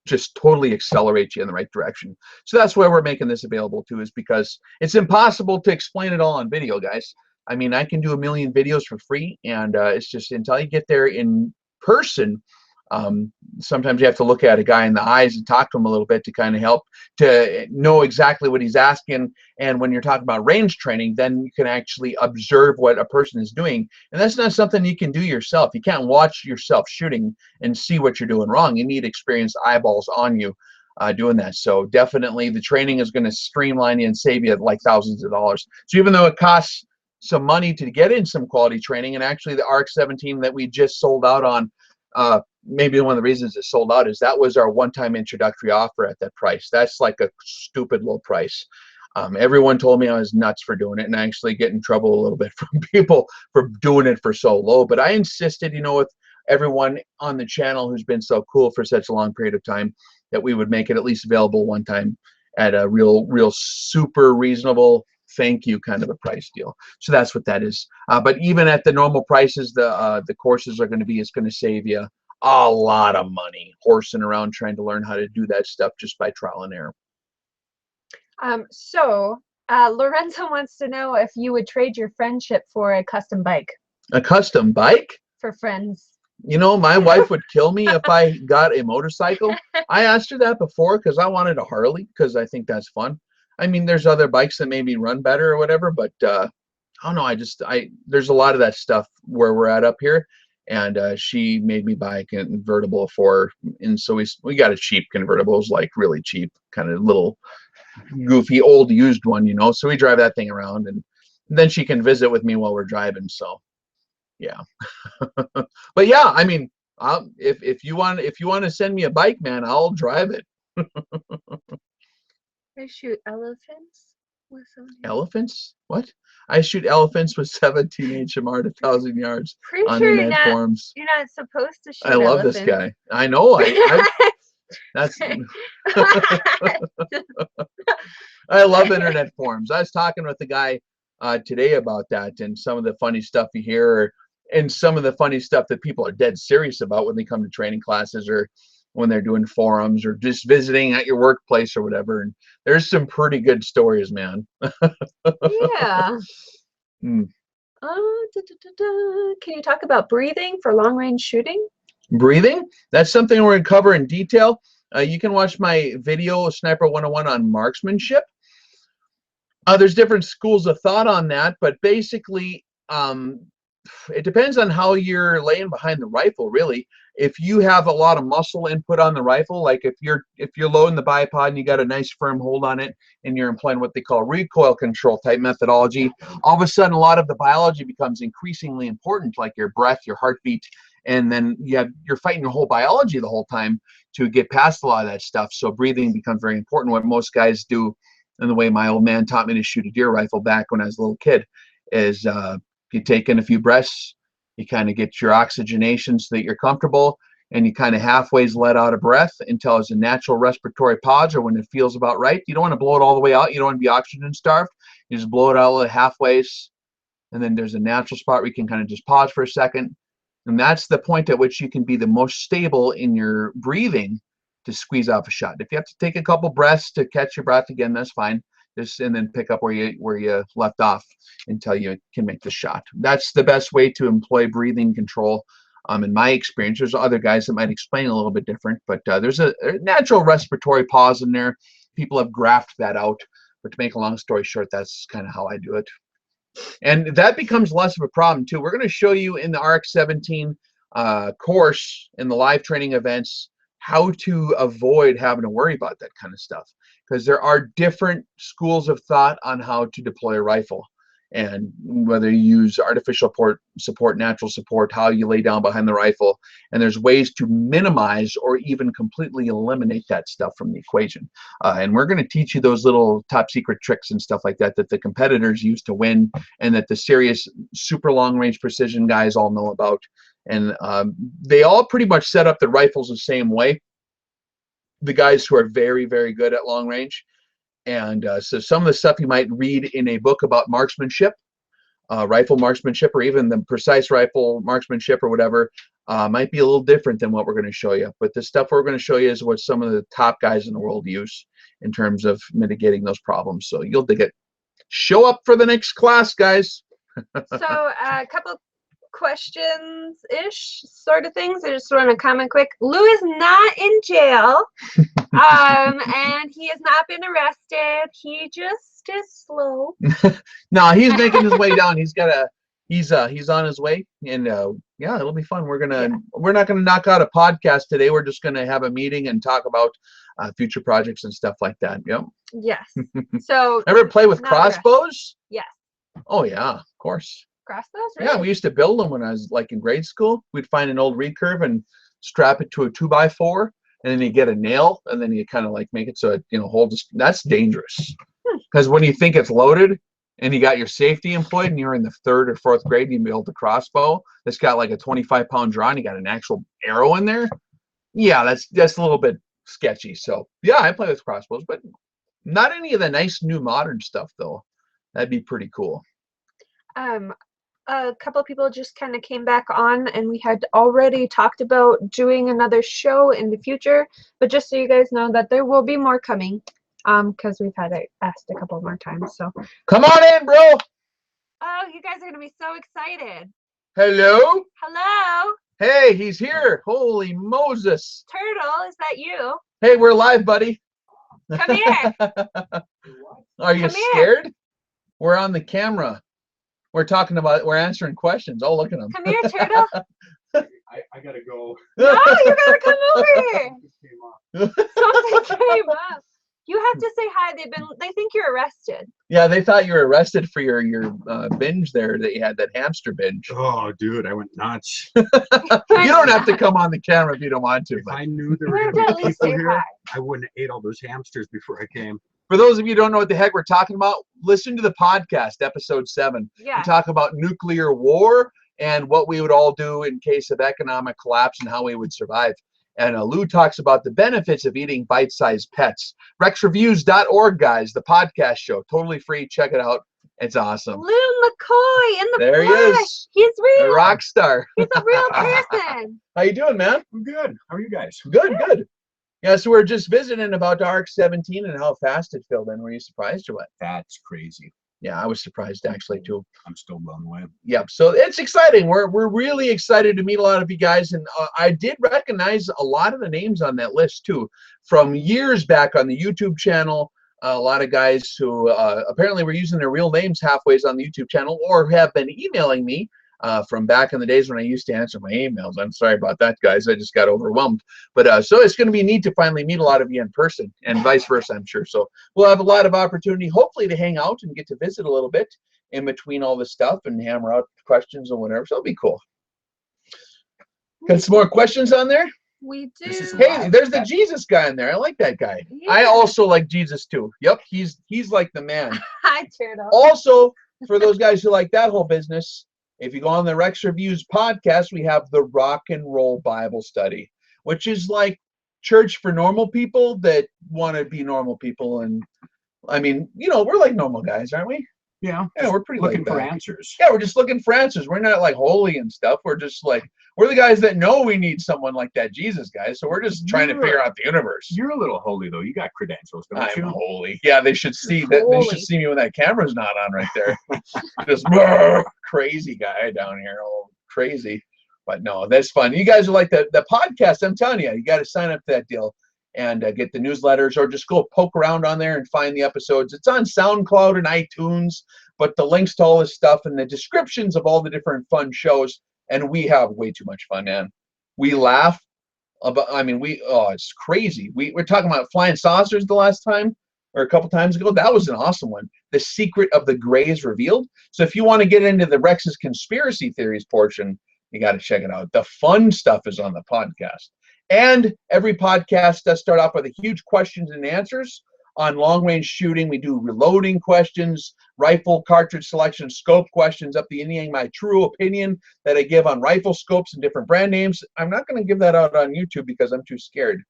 just totally accelerate you in the right direction. So that's why we're making this available too, is because it's impossible to explain it all on video, guys. I mean, I can do a million videos for free, and it's just until you get there in person. Sometimes you have to look at a guy in the eyes and talk to him a little bit to kind of help to know exactly what he's asking. And when you're talking about range training, then you can actually observe what a person is doing. And that's not something you can do yourself. You can't watch yourself shooting and see what you're doing wrong. You need experienced eyeballs on you doing that. So definitely the training is going to streamline you and save you like thousands of dollars. So even though it costs some money to get in some quality training, and actually the RX17 that we just sold out on, maybe one of the reasons it sold out is that was our one-time introductory offer at that price. That's like a stupid low price. Everyone told me I was nuts for doing it, and I actually get in trouble a little bit from people for doing it for so low. But I insisted, with everyone on the channel who's been so cool for such a long period of time, that we would make it at least available one time at a real super reasonable thank you kind of a price deal. So that's what that is. But even at the normal prices, the courses are going to be, it's going to save you a lot of money horsing around trying to learn how to do that stuff just by trial and error. Lorenzo wants to know if you would trade your friendship for a custom bike. A custom bike? For friends. My wife would kill me if I got a motorcycle. I asked her that before because I wanted a Harley because I think that's fun. I mean, there's other bikes that maybe run better or whatever, but I don't know. There's a lot of that stuff where we're at up here. And she made me buy a convertible for her. And so we got a cheap convertible. It was like really cheap, kind of little goofy old used one, So we drive that thing around, and then she can visit with me while we're driving. So, yeah. But yeah, I mean, if you want to send me a bike, man, I'll drive it. I shoot elephants. Elephants? What? I shoot elephants with 17 HMR to 1,000 yards on sure internet forums. You're not supposed to shoot I love elephants. this guy. I know. That's. I love internet forums. I was talking with the guy today about that, and some of the funny stuff you hear, and some of the funny stuff that people are dead serious about when they come to training classes or when they're doing forums or just visiting at your workplace or whatever. And there's some pretty good stories, man. Yeah. Mm. Can you talk about breathing for long range shooting? Breathing, that's something we're going to cover in detail. You can watch my video, Sniper 101, on marksmanship. There's different schools of thought on that, but basically, it depends on how you're laying behind the rifle, really. If you have a lot of muscle input on the rifle, like if you're loading the bipod and you got a nice firm hold on it and you're employing what they call recoil control type methodology, all of a sudden a lot of the biology becomes increasingly important, like your breath, your heartbeat, and then you're fighting your whole biology the whole time to get past a lot of that stuff. So breathing becomes very important. What most guys do, and the way my old man taught me to shoot a deer rifle back when I was a little kid, is you take in a few breaths, you kind of get your oxygenation so that you're comfortable, and you kind of halfway let out a breath until it's a natural respiratory pause, or when it feels about right. You don't want to blow it all the way out. You don't want to be oxygen starved. You just blow it out halfway, and then there's a natural spot where you can kind of just pause for a second. And that's the point at which you can be the most stable in your breathing to squeeze off a shot. If you have to take a couple breaths to catch your breath again, that's fine. Just and then pick up where you left off until you can make the shot. That's the best way to employ breathing control. In my experience, there's other guys that might explain a little bit different, but there's a natural respiratory pause in there. People have graphed that out, but to make a long story short, that's kind of how I do it. And that becomes less of a problem too. We're going to show you in the RX17 course in the live training events how to avoid having to worry about that kind of stuff, because there are different schools of thought on how to deploy a rifle, and whether you use artificial support, natural support, how you lay down behind the rifle, and there's ways to minimize or even completely eliminate that stuff from the equation. And we're going to teach you those little top secret tricks and stuff like that that the competitors use to win, and that the serious super long range precision guys all know about. And they all pretty much set up the rifles the same way, the guys who are very, very good at long range. And so some of the stuff you might read in a book about marksmanship, rifle marksmanship, or even the precise rifle marksmanship or whatever, might be a little different than what we're going to show you. But the stuff we're going to show you is what some of the top guys in the world use in terms of mitigating those problems. So you'll dig it. Show up for the next class, guys. So a couple questions-ish sort of things. I just want to comment quick. Lou is not in jail, and he has not been arrested. He just is slow. No, he's making his way down. He's on his way, and yeah, it'll be fun. We're not gonna knock out a podcast today. We're just gonna have a meeting and talk about future projects and stuff like that. Yep. Yes. So ever play with crossbows? Yes. Oh yeah, of course. Crossbows? Really? Yeah, we used to build them when I was like in grade school. We'd find an old recurve and strap it to a 2x4, and then you get a nail, and then you kind of like make it so it holds. That's dangerous, because when you think it's loaded and you got your safety employed and you're in the 3rd or 4th grade and you build a crossbow that's got like a 25-pound draw and you got an actual arrow in there, yeah, that's a little bit sketchy. So yeah, I play with crossbows, but not any of the nice new modern stuff though. That'd be pretty cool. A couple of people just kind of came back on, and we had already talked about doing another show in the future, but just so you guys know that there will be more coming, because we've had it asked a couple more times. So come on in, bro. Oh, you guys are gonna be so excited. Hello. Hello. Hey, he's here. Holy Moses. Turtle, is that you? Hey, we're live, buddy. Come here. Are you scared? We're on the camera. We're answering questions. Oh, look at him. Come here, Turtle. I gotta go. No, you gotta come over here. Something came up. You have to say hi. They think you're arrested. Yeah, they thought you were arrested for your binge there that you had, that hamster binge. Oh, dude, I went nuts. You don't have to come on the camera if you don't want to. If I knew there were at least say hi. I wouldn't have ate all those hamsters before I came. For those of you who don't know what the heck we're talking about, listen to the podcast, episode 7. Yeah. We talk about nuclear war and what we would all do in case of economic collapse and how we would survive. And Lou talks about the benefits of eating bite-sized pets. RexReviews.org, guys, the podcast show. Totally free. Check it out. It's awesome. Lou McCoy in the There he flesh. is. He's A real. rock star. He's a real person. How you doing, man? I'm good. How are you guys? Good, good. Yeah, so we're just visiting about the RX17 and how fast it filled in. Were you surprised or what? That's crazy. Yeah, I was surprised actually too. I'm still blown away. Yeah, so it's exciting. We're really excited to meet a lot of you guys, and I did recognize a lot of the names on that list too, from years back on the YouTube channel. A lot of guys who apparently were using their real names halfways on the YouTube channel, or have been emailing me from back in the days when I used to answer my emails. I'm sorry about that, guys. I just got overwhelmed. But so it's going to be neat to finally meet a lot of you in person, and vice versa, I'm sure. So we'll have a lot of opportunity, hopefully, to hang out and get to visit a little bit in between all this stuff and hammer out questions or whatever. So it'll be cool. Got some more questions on there? We do. Hey, there's the Jesus guy in there. I like that guy. Yeah. I also like Jesus too. Yep, he's like the man. Hi, Turtle. Also, for those guys who like that whole business, if you go on the Rex Reviews podcast, we have the Rock and Roll Bible Study, which is like church for normal people that want to be normal people. And I mean, you know, we're like normal guys, aren't we? Yeah. Yeah, we're pretty looking laid for back. answers. Yeah, we're just looking for answers. We're not like holy and stuff. We're just like, we're the guys that know we need someone like that Jesus guy. So we're just trying to figure out the universe. You're a little holy though. You got credentials, don't I'm you? holy. Yeah, they should see that. They should Holy. see me when that camera's not on right there. Just brr, crazy guy down here, all crazy. But no, that's fun. You guys are like the podcast. I'm telling you, you got to sign up to that deal and get the newsletters, or just go poke around on there and find the episodes. It's on SoundCloud and iTunes, but the links to all this stuff and the descriptions of all the different fun shows. And we have way too much fun, man. We laugh about, I mean, it's crazy. We're talking about flying saucers the last time, or a couple times ago. That was an awesome one. The secret of the Greys revealed. So if you want to get into the Rex's conspiracy theories portion, you got to check it out. The fun stuff is on the podcast. And every podcast does start off with a huge questions and answers. On long-range shooting, we do reloading questions, rifle cartridge selection, scope questions, up to anything my true opinion that I give on rifle scopes and different brand names. I'm not going to give that out on YouTube because I'm too scared.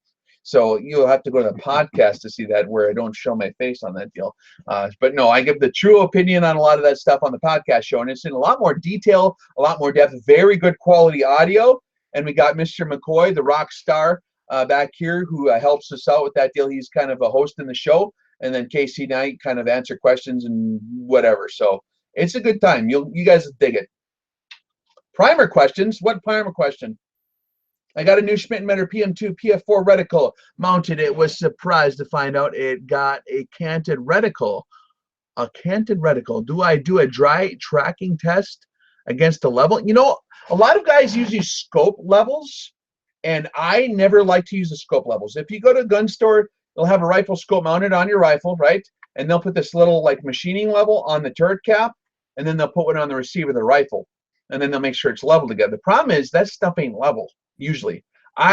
So you'll have to go to the podcast to see that, where I don't show my face on that deal. But no, I give the true opinion on a lot of that stuff on the podcast show, and it's in a lot more detail, a lot more depth, very good quality audio. And we got Mr. McCoy, the rock star, back here, who helps us out with that deal. He's kind of a host in the show, and then Casey Knight kind of answer questions and whatever. So it's a good time. You guys dig it. Primer questions. What primer question? I got a new Schmidt & Metter PM2 PF4 reticle mounted. It was surprised to find out it got a canted reticle. A canted reticle. Do I do a dry tracking test against the level? You know, a lot of guys use these scope levels, and I never like to use the scope levels. If you go to a gun store, they'll have a rifle scope mounted on your rifle, right? And they'll put this little like machining level on the turret cap, and then they'll put one on the receiver of the rifle, and then they'll make sure it's level together. The problem is that stuff ain't level, usually.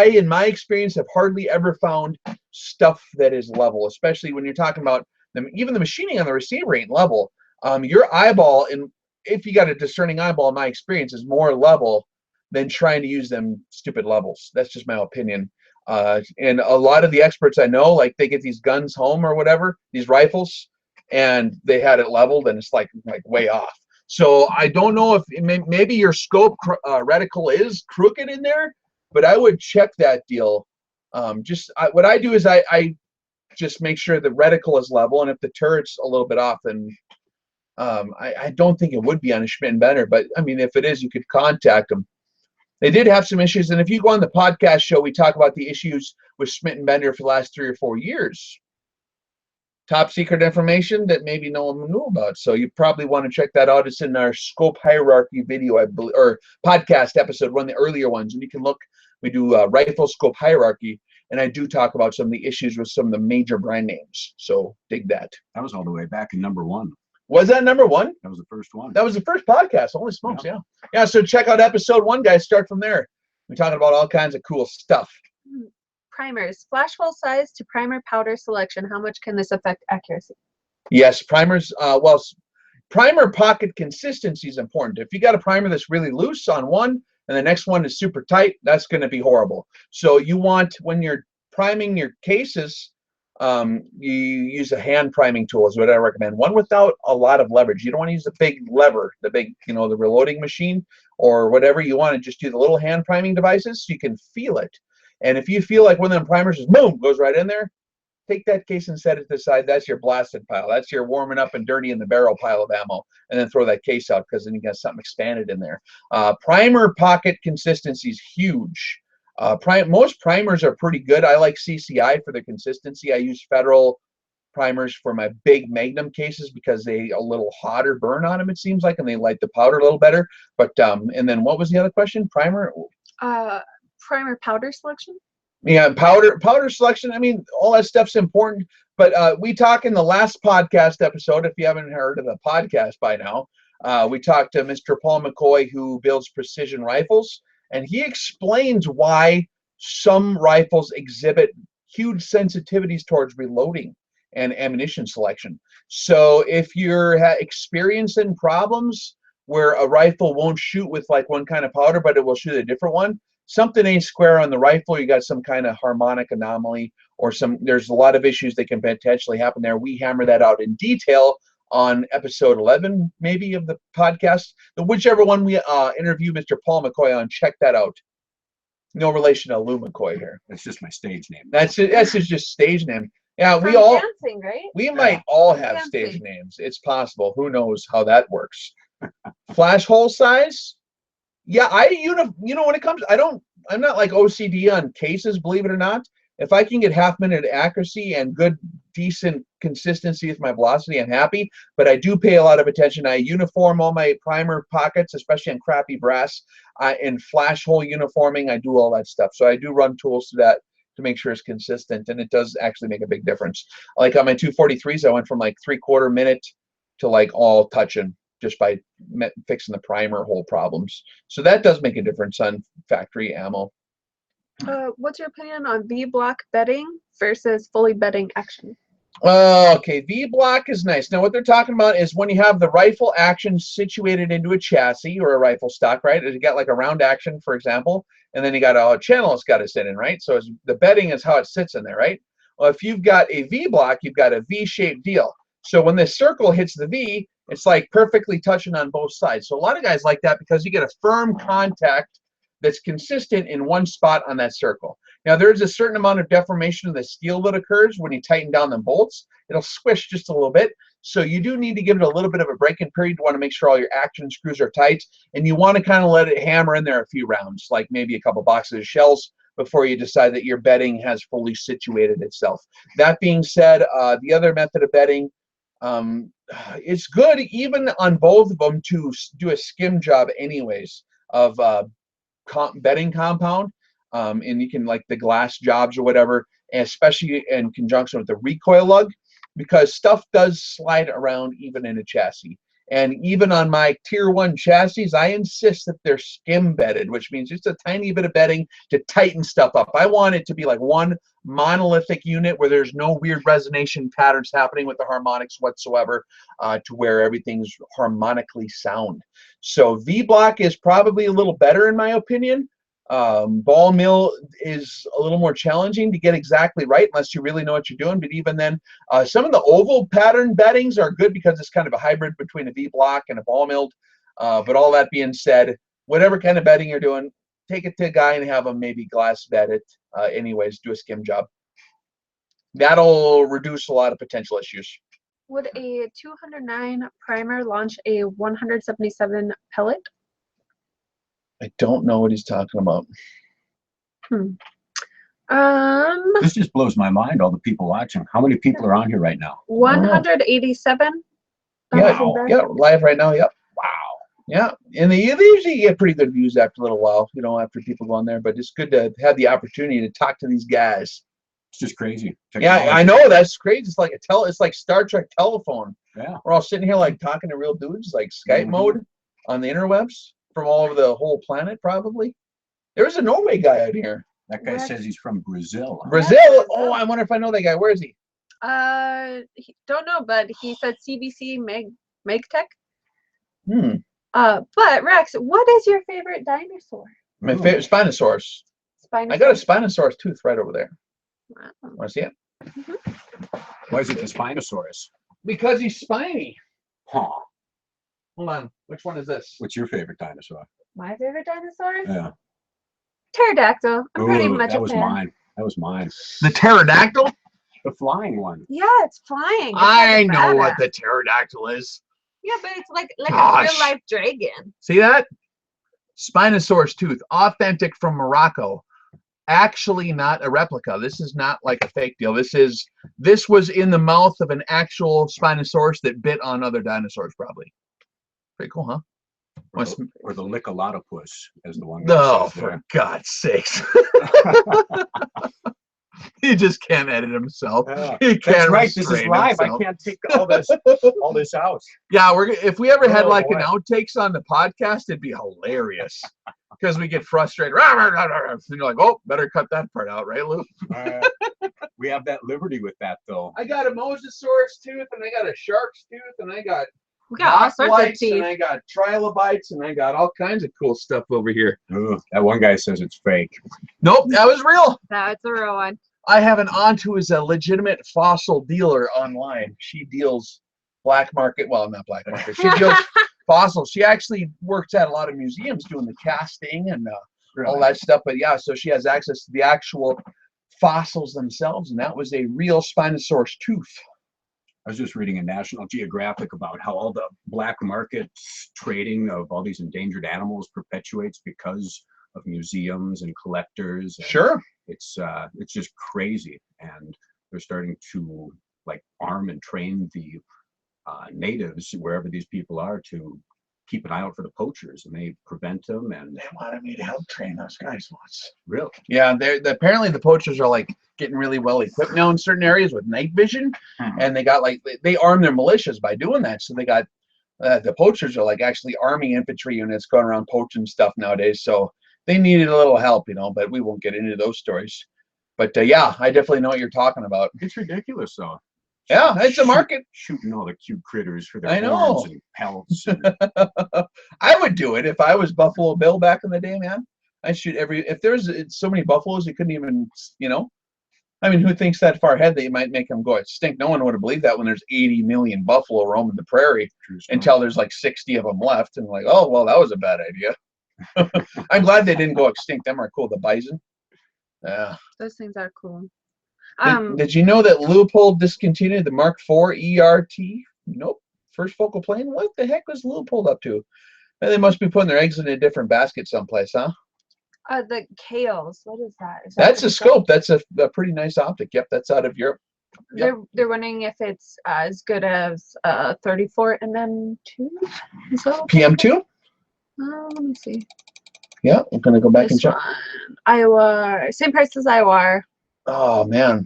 In my experience, have hardly ever found stuff that is level, especially when you're talking about even the machining on the receiver ain't level. Your eyeball, and if you got a discerning eyeball, in my experience, is more level than trying to use them stupid levels. That's just my opinion. And a lot of the experts I know, like they get these guns home or whatever, these rifles, and they had it leveled, and it's like way off. So I don't know if maybe your scope reticle is crooked in there, but I would check that deal. What I do is I just make sure the reticle is level, and if the turret's a little bit off, then I don't think it would be on a Schmidt & Benner, but I mean, if it is, you could contact them. They did have some issues, and if you go on the podcast show, we talk about the issues with Schmidt & Benner for the last 3 or 4 years. Top secret information that maybe no one knew about, so you probably want to check that out. It's in our scope hierarchy video, I believe, or podcast episode, one of the earlier ones, and you can look. We do rifle scope hierarchy, and I do talk about some of the issues with some of the major brand names, so dig that. That was all the way back in #1. Was that #1? That was the first one. That was the first podcast. Holy smokes, yeah. Yeah, so check out episode 1, guys. Start from there. We're talking about all kinds of cool stuff. Primers. Flash hole size to primer powder selection. How much can this affect accuracy? Yes, primers. Well, primer pocket consistency is important. If you got a primer that's really loose on one and the next one is super tight, that's going to be horrible. So you want, when you're priming your cases, you use a hand priming tool is what I recommend. One without a lot of leverage. You don't want to use the big lever, the big, you know, the reloading machine or whatever. You want to just do the little hand priming devices so you can feel it. And if you feel like one of them primers just boom goes right in there, take that case and set it to the side. That's your blasted pile. That's your warming up and dirty in the barrel pile of ammo. And then throw that case out because then you got something expanded in there. Primer pocket consistency is huge. Most primers are pretty good. I like CCI for the consistency. I use Federal primers for my big Magnum cases because they a little hotter burn on them, it seems like, and they light the powder a little better. But and then what was the other question? Primer? Primer powder selection. Yeah, powder selection. I mean, all that stuff's important. But we talked in the last podcast episode, if you haven't heard of the podcast by now, we talked to Mr. Paul McCoy, who builds precision rifles, and he explains why some rifles exhibit huge sensitivities towards reloading and ammunition selection. So if you're experiencing problems where a rifle won't shoot with like one kind of powder, but it will shoot a different one, something ain't square on the rifle. You got some kind of harmonic anomaly or there's a lot of issues that can potentially happen there. We hammer that out in detail on episode 11, maybe, of the podcast. Whichever one we interview Mr. Paul McCoy on, check that out. No relation to Lou McCoy here. That's just my stage name. That's just stage name. Yeah, From we all dancing, right? we might all have Dancing. stage names. It's possible. Who knows how that works? Flash hole size? Yeah, you know, when it comes, I'm not like OCD on cases, believe it or not. If I can get half-minute accuracy and good, decent consistency with my velocity, I'm happy. But I do pay a lot of attention. I uniform all my primer pockets, especially on crappy brass. In flash hole uniforming, I do all that stuff. So I do run tools to that to make sure it's consistent, and it does actually make a big difference. Like on my 243s, I went from like 3/4 minute to like all touching, just by fixing the primer hole problems. So that does make a difference on factory ammo. What's your opinion on V-block bedding versus fully bedding action? Okay, V-block is nice. Now what they're talking about is when you have the rifle action situated into a chassis or a rifle stock, right? You got like a round action, for example, and then you got a channel it's got to sit in, right? So the bedding is how it sits in there, right? Well, if you've got a V-block, you've got a V-shaped deal. So when this circle hits the V, it's like perfectly touching on both sides. So a lot of guys like that because you get a firm contact that's consistent in one spot on that circle. Now there's a certain amount of deformation of the steel that occurs when you tighten down the bolts. It'll squish just a little bit. So you do need to give it a little bit of a break-in period. You want to make sure all your action screws are tight, and you want to kind of let it hammer in there a few rounds, like maybe a couple boxes of shells, before you decide that your bedding has fully situated itself. That being said, the other method of bedding, it's good even on both of them to do a skim job anyways of bedding compound, and you can like the glass jobs or whatever, and especially in conjunction with the recoil lug, because stuff does slide around even in a chassis. And even on my tier 1 chassis, I insist that they're skim bedded, which means just a tiny bit of bedding to tighten stuff up. I want it to be like one monolithic unit where there's no weird resonation patterns happening with the harmonics whatsoever, to where everything's harmonically sound. So V-block is probably a little better in my opinion. Ball mill is a little more challenging to get exactly right unless you really know what you're doing. But even then, some of the oval pattern beddings are good because it's kind of a hybrid between a V-block and a ball milled. But all that being said, whatever kind of bedding you're doing, take it to a guy and have him maybe glass bed it. Anyways, do a skim job. That'll reduce a lot of potential issues. Would a 209 primer launch a 177 pellet? I don't know what he's talking about. This just blows my mind, all the people watching. How many people are on here right now? 187. Yeah, yeah, live right now. Yep. Wow. Yeah, and they usually get pretty good views after a little while, you know, after people go on there. But it's good to have the opportunity to talk to these guys. It's just crazy. Technology. Yeah, I know, that's crazy. It's like it's like Star Trek telephone. Yeah. We're all sitting here like talking to real dudes, like Skype mode on the interwebs from all over the whole planet, probably. There's a Norway guy out here. That guy says he's from Brazil. Brazil? Oh, I wonder if I know that guy. Where is he? Don't know, but he said CBC Megtech. But Rex, what is your favorite dinosaur? My favorite Spinosaurus. I got a Spinosaurus tooth right over there. Wow. Want to see it? Why is it the Spinosaurus? Because he's spiny. Huh. Hold on. Which one is this? What's your favorite dinosaur? My favorite dinosaur? Yeah. Pterodactyl. I'm pretty Ooh, much that a was fan. mine. That was mine. The pterodactyl? The flying one. Yeah, it's flying. It's I like a know what badass. the pterodactyl is. Yeah, but it's like a Gosh. real life dragon. See that? Spinosaurus tooth, authentic from Morocco. Actually not a replica. This is not like a fake deal. This was in the mouth of an actual Spinosaurus that bit on other dinosaurs, probably. Pretty cool, huh? Or the Lickalotopus, as the one guy No, says for there. God's sakes. He just can't edit himself. Yeah. He can't That's right. This is restrain live. himself. I can't take all this out. Yeah, if we ever had Oh, like boy. an outtakes on the podcast, it'd be hilarious. Because we get frustrated. And you're like, oh, better cut that part out, right, Lou? We have that liberty with that, though. I got a Mosasaurus tooth, and I got a shark's tooth, and I got We got all sorts of lights, and teeth. I got trilobites, and I got all kinds of cool stuff over here. Ugh, that one guy says it's fake. Nope, that was real. That's a real one. I have an aunt who is a legitimate fossil dealer online. She deals black market, well, not black market. She deals fossils. She actually works at a lot of museums doing the casting and all that stuff. But yeah, so she has access to the actual fossils themselves, and that was a real Spinosaurus tooth. I was just reading in National Geographic about how all the black market trading of all these endangered animals perpetuates because of museums and collectors. And Sure. It's just crazy, and they're starting to like arm and train the natives wherever these people are to keep an eye out for the poachers, and they prevent them. And They wanted me to help train those guys once. really, Yeah, apparently the poachers are like getting really well equipped now in certain areas with night vision, and they got like they arm their militias by doing that. So they got the poachers are like actually arming infantry units going around poaching stuff nowadays. So they needed a little help, but we won't get into those stories. But yeah, I definitely know what you're talking about. it's ridiculous, though. Yeah, it's a market. Shooting all the cute critters for their I know. horns and pelts. And I would do it if I was Buffalo Bill back in the day, man. I shoot if there's so many buffaloes, you couldn't even, I mean, who thinks that far ahead that you might make them go extinct? No one would have believed that when there's 80 million buffalo roaming the prairie until there's like 60 of them left, and like, oh well, that was a bad idea. I'm glad they didn't go extinct. Them are cool. The bison. Yeah. Those things are cool. Did you know that Leupold discontinued the Mark IV ERT? Nope. First focal plane? What the heck was Leupold up to? And they must be putting their eggs in a different basket someplace, huh? The Kales. What is that? That's a scope. That's a pretty nice optic. Yep, that's out of Europe. Yep. They're wondering if it's as good as 34 mm2. PM2? Let me see. Yeah, I'm gonna go back and check. Iowa, same price as Iowa. Oh man.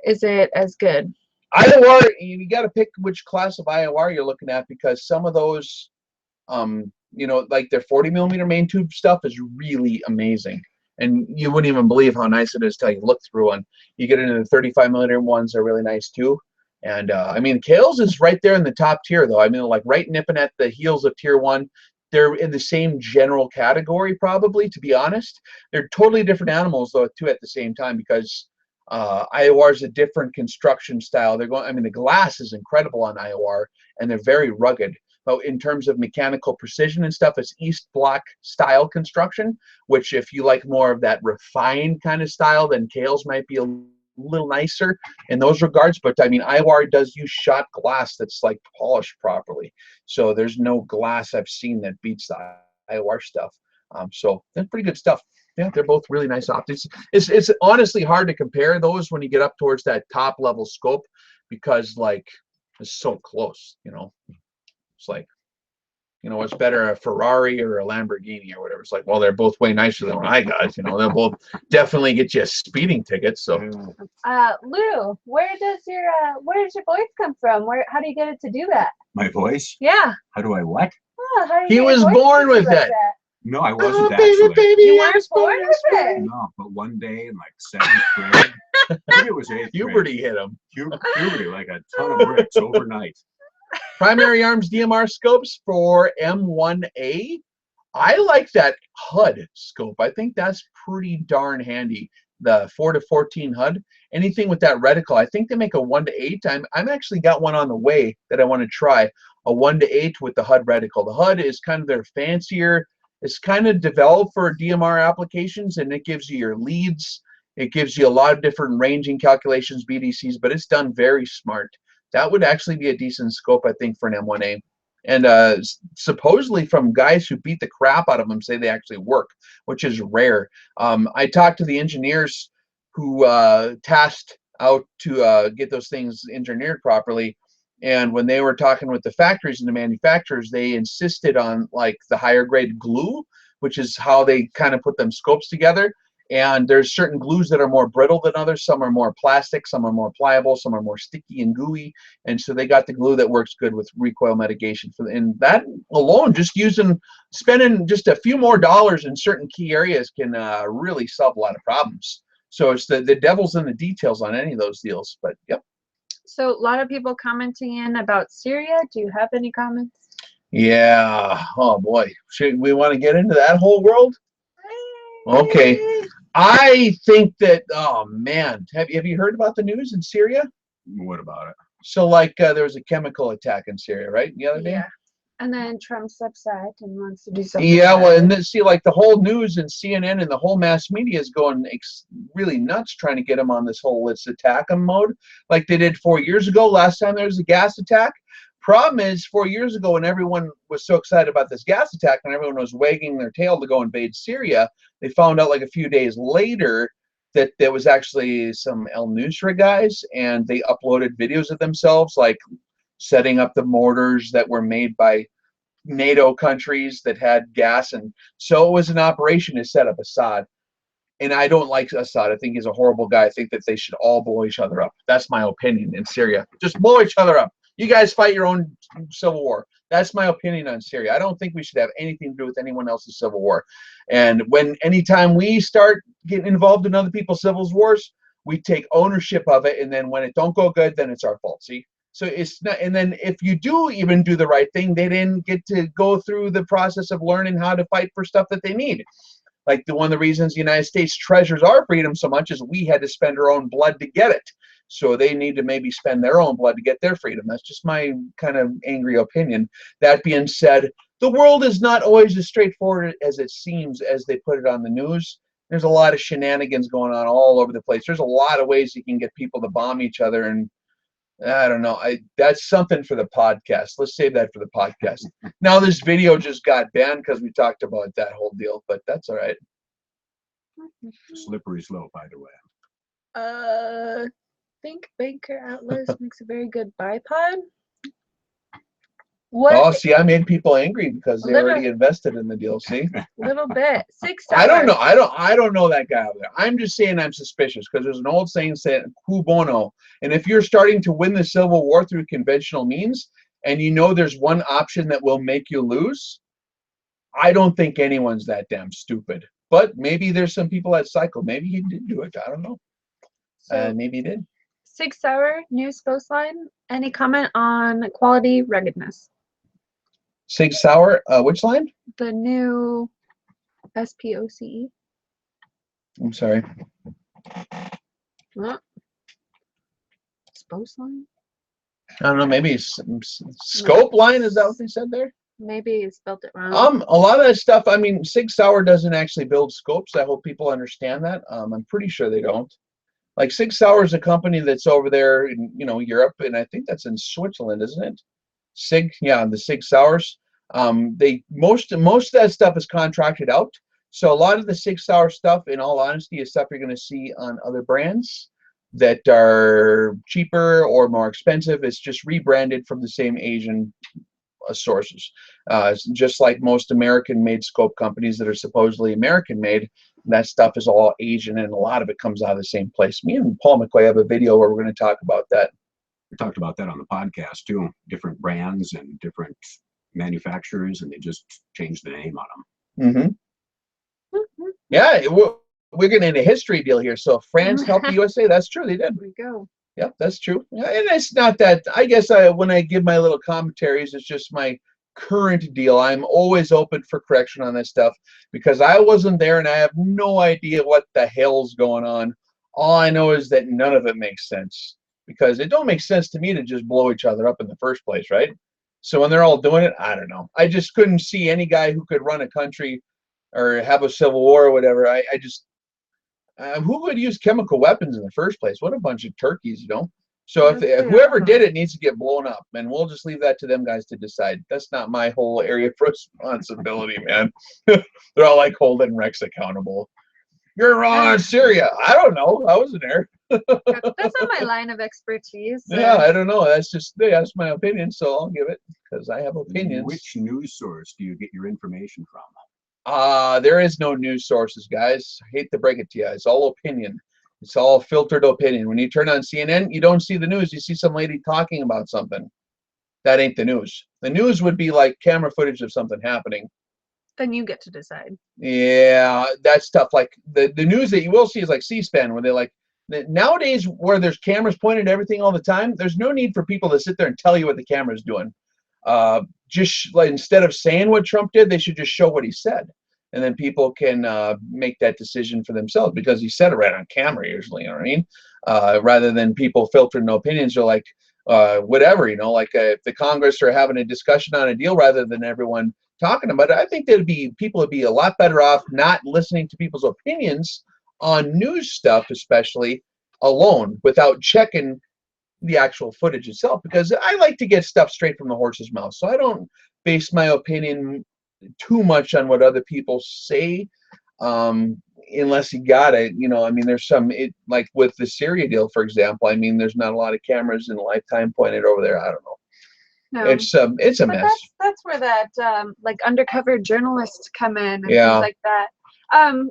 Is it as good? Iowa, you got to pick which class of Iowa you're looking at, because some of those, like their 40 millimeter main tube stuff is really amazing, and you wouldn't even believe how nice it is till you look through one. You get into the 35 millimeter ones, are really nice too. And I mean, Kales is right there in the top tier, though. I mean, like right nipping at the heels of tier 1. They're in the same general category, probably, to be honest. They're totally different animals, though, too, at the same time, because Iowa is a different construction style. The glass is incredible on Iowa, and they're very rugged. But in terms of mechanical precision and stuff, it's East Block style construction, which if you like more of that refined kind of style, then Kales might be a little nicer in those regards. But I mean, Iowa does use shot glass that's like polished properly, so there's no glass I've seen that beats the Iowa stuff. So that's pretty good stuff. Yeah, they're both really nice optics. It's honestly hard to compare those when you get up towards that top level scope, because like it's so close. It's like, what's better, a Ferrari or a Lamborghini or whatever? It's like, well, they're both way nicer than what I got. They'll both definitely get you a speeding ticket. So, Lou, where does your voice come from? How do you get it to do that? my voice? Yeah. How do I what? Oh, how do you He get your was voice born to do with like it. that? No, I wasn't oh, baby, actually. baby, You I weren't was born with it. No, but one day in like 7th grade, maybe it was 8th grade. Puberty hit him. Puberty, like a ton of bricks overnight. Primary arms DMR scopes for M1A. I like that HUD scope. I think that's pretty darn handy. the 4 to 14 HUD. Anything with that reticle. I think they make a 1 to 8. I'm actually got one on the way that I want to try, a 1 to 8 with the HUD reticle. The HUD is kind of their fancier. It's kind of developed for DMR applications, and it gives you your leads. It gives you a lot of different ranging calculations, BDCs, but it's done very smart. That would actually be a decent scope, I think, for an M1A. And supposedly from guys who beat the crap out of them say they actually work, which is rare. I talked to the engineers who tasked out to get those things engineered properly. And when they were talking with the factories and the manufacturers, they insisted on like the higher grade glue, which is how they kind of put them scopes together. And there's certain glues that are more brittle than others. Some are more plastic, some are more pliable, some are more sticky and gooey. And so they got the glue that works good with recoil mitigation. And that alone, just spending just a few more dollars in certain key areas can really solve a lot of problems. So it's the devil's in the details on any of those deals. But yep. So a lot of people commenting in about Syria. Do you have any comments? Yeah. Oh boy. Should we want to get into that whole world? Okay. I think that, oh man, have you heard about the news in Syria? What about it? So like there was a chemical attack in Syria, right? The other day? Yeah. And then Trump's upset and wants to do something. Yeah, well, and then, see, like the whole news and CNN and the whole mass media is going really nuts trying to get him on this whole let's attack him mode, like they did 4 years ago. Last time there was a gas attack. Problem is, 4 years ago, when everyone was so excited about this gas attack and everyone was wagging their tail to go invade Syria, they found out like a few days later that there was actually some El Nusra guys, and they uploaded videos of themselves, like setting up the mortars that were made by NATO countries that had gas. And so it was an operation to set up Assad. And I don't like Assad. I think he's a horrible guy. I think that they should all blow each other up. That's my opinion in Syria. Just blow each other up. You guys fight your own civil war. That's my opinion on Syria. I don't think we should have anything to do with anyone else's civil war. And anytime we start getting involved in other people's civil wars, we take ownership of it. And then when it don't go good, then it's our fault. See? So it's not, and then if you do even do the right thing, they didn't get to go through the process of learning how to fight for stuff that they need. Like one of the reasons the United States treasures our freedom so much is we had to spend our own blood to get it. So they need to maybe spend their own blood to get their freedom. That's just my kind of angry opinion. That being said, the world is not always as straightforward as it seems as they put it on the news. There's a lot of shenanigans going on all over the place. There's a lot of ways you can get people to bomb each other, and I don't know. That's something for the podcast. Let's save that for the podcast. Now this video just got banned because we talked about that whole deal, but that's all right. Slippery slope either way. I think Banker Atlas makes a very good bipod. What? Oh, see, I made people angry because they already invested in the deal. See, little bit. 6 I don't know. I don't know that guy over there. I'm just saying I'm suspicious because there's an old saying saying "Cui bono," and if you're starting to win the Civil War through conventional means, and you know there's one option that will make you lose, I don't think anyone's that damn stupid. But maybe there's some people that cycle. Maybe he did do it. I don't know. Maybe he did. 6 Hour new Spose line. Any comment on quality ruggedness? Sig Sauer, which line? The new SPOCE. I'm sorry. What? Spose line? I don't know. Maybe scope line. Is that what they said there? Maybe you spelled it wrong. A lot of that stuff. I mean, Sig Sauer doesn't actually build scopes. I hope people understand that. I'm pretty sure they don't. Like Sig Sauer is a company that's over there in Europe, and I think that's in Switzerland, isn't it? The Sig Sauers. Most of that stuff is contracted out. So a lot of the Sig Sauer stuff, in all honesty, is stuff you're going to see on other brands that are cheaper or more expensive. It's just rebranded from the same Asian sources. Just like most American-made scope companies that are supposedly American-made, that stuff is all Asian, and a lot of it comes out of the same place. Me and Paul McCoy have a video where we're going to talk about that. We talked about that on the podcast too. Different brands and different manufacturers, and they just changed the name on them. Mm-hmm. Yeah, we're getting into a history deal here. So if France helped the USA, that's true. They did. There we go. Yep, that's true. Yeah, and it's not that. I guess when I give my little commentaries, it's just my current deal, I'm always open for correction on this stuff because I wasn't there and I have no idea what the hell's going on. All I know is that none of it makes sense because it don't make sense to me to just blow each other up in the first place, right? So when they're all doing it, I don't know. I just couldn't see any guy who could run a country or have a civil war or whatever. I just who would use chemical weapons in the first place? What a bunch of turkeys, you know? So if whoever did it needs to get blown up, and we'll just leave that to them guys to decide. That's not my whole area of responsibility, man. They're all like holding Rex accountable. You're wrong on Syria. I don't know. I wasn't there. That's not my line of expertise. Yeah, I don't know. That's my opinion, so I'll give it because I have opinions. Which news source do you get your information from? There is no news sources, guys. I hate to break it to you. It's all opinion. It's all filtered opinion. When you turn on CNN, you don't see the news. You see some lady talking about something. That ain't the news. The news would be like camera footage of something happening. Then you get to decide. Yeah, that's tough. Like the news that you will see is like C-SPAN, where they're like, nowadays where there's cameras pointed at everything all the time, there's no need for people to sit there and tell you what the camera's doing. Just like, instead of saying what Trump did, they should just show what he said. And then people can make that decision for themselves because he said it right on camera usually, you know what I mean? Rather than people filtering opinions or like whatever, you know, like if the Congress are having a discussion on a deal rather than everyone talking about it, I think people would be a lot better off not listening to people's opinions on news stuff, especially alone, without checking the actual footage itself, because I like to get stuff straight from the horse's mouth. So I don't base my opinion too much on what other people say, unless you got it. You know, I mean, there's some, like with the Syria deal, for example, I mean, there's not a lot of cameras in Lifetime pointed over there. I don't know. No. It's a mess. That's where that like undercover journalists come in and yeah. things like that.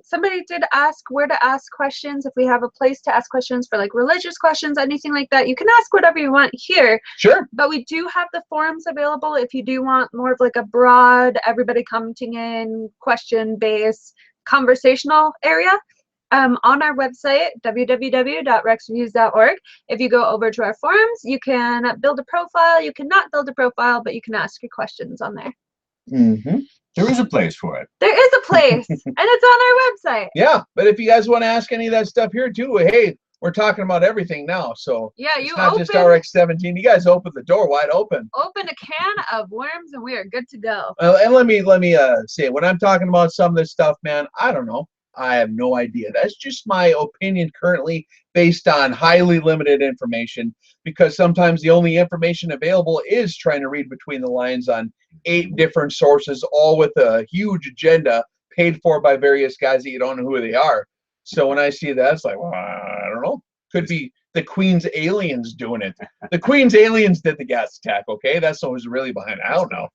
Somebody did ask where to ask questions. If we have a place to ask questions for like religious questions, anything like that, you can ask whatever you want here. Sure. But we do have the forums available if you do want more of like a broad, everybody commenting in, question-based, conversational area. On our website, www.rexreviews.org. If you go over to our forums, you can build a profile. You cannot build a profile, but you can ask your questions on there. Mm-hmm. There is a place for it. There is a place, and it's on our website. Yeah, but if you guys want to ask any of that stuff here too, hey, we're talking about everything now, so yeah, it's not just RX17. You guys open the door wide open. Open a can of worms, and we are good to go. And let me say, when I'm talking about some of this stuff, man, I don't know. I have no idea. That's just my opinion currently based on highly limited information, because sometimes the only information available is trying to read between the lines on 8 different sources, all with a huge agenda paid for by various guys that you don't know who they are. So when I see that, it's like, well, I don't know. Could be the Queen's aliens doing it. The Queen's aliens did the gas attack, okay? That's what was really behind it. I don't know.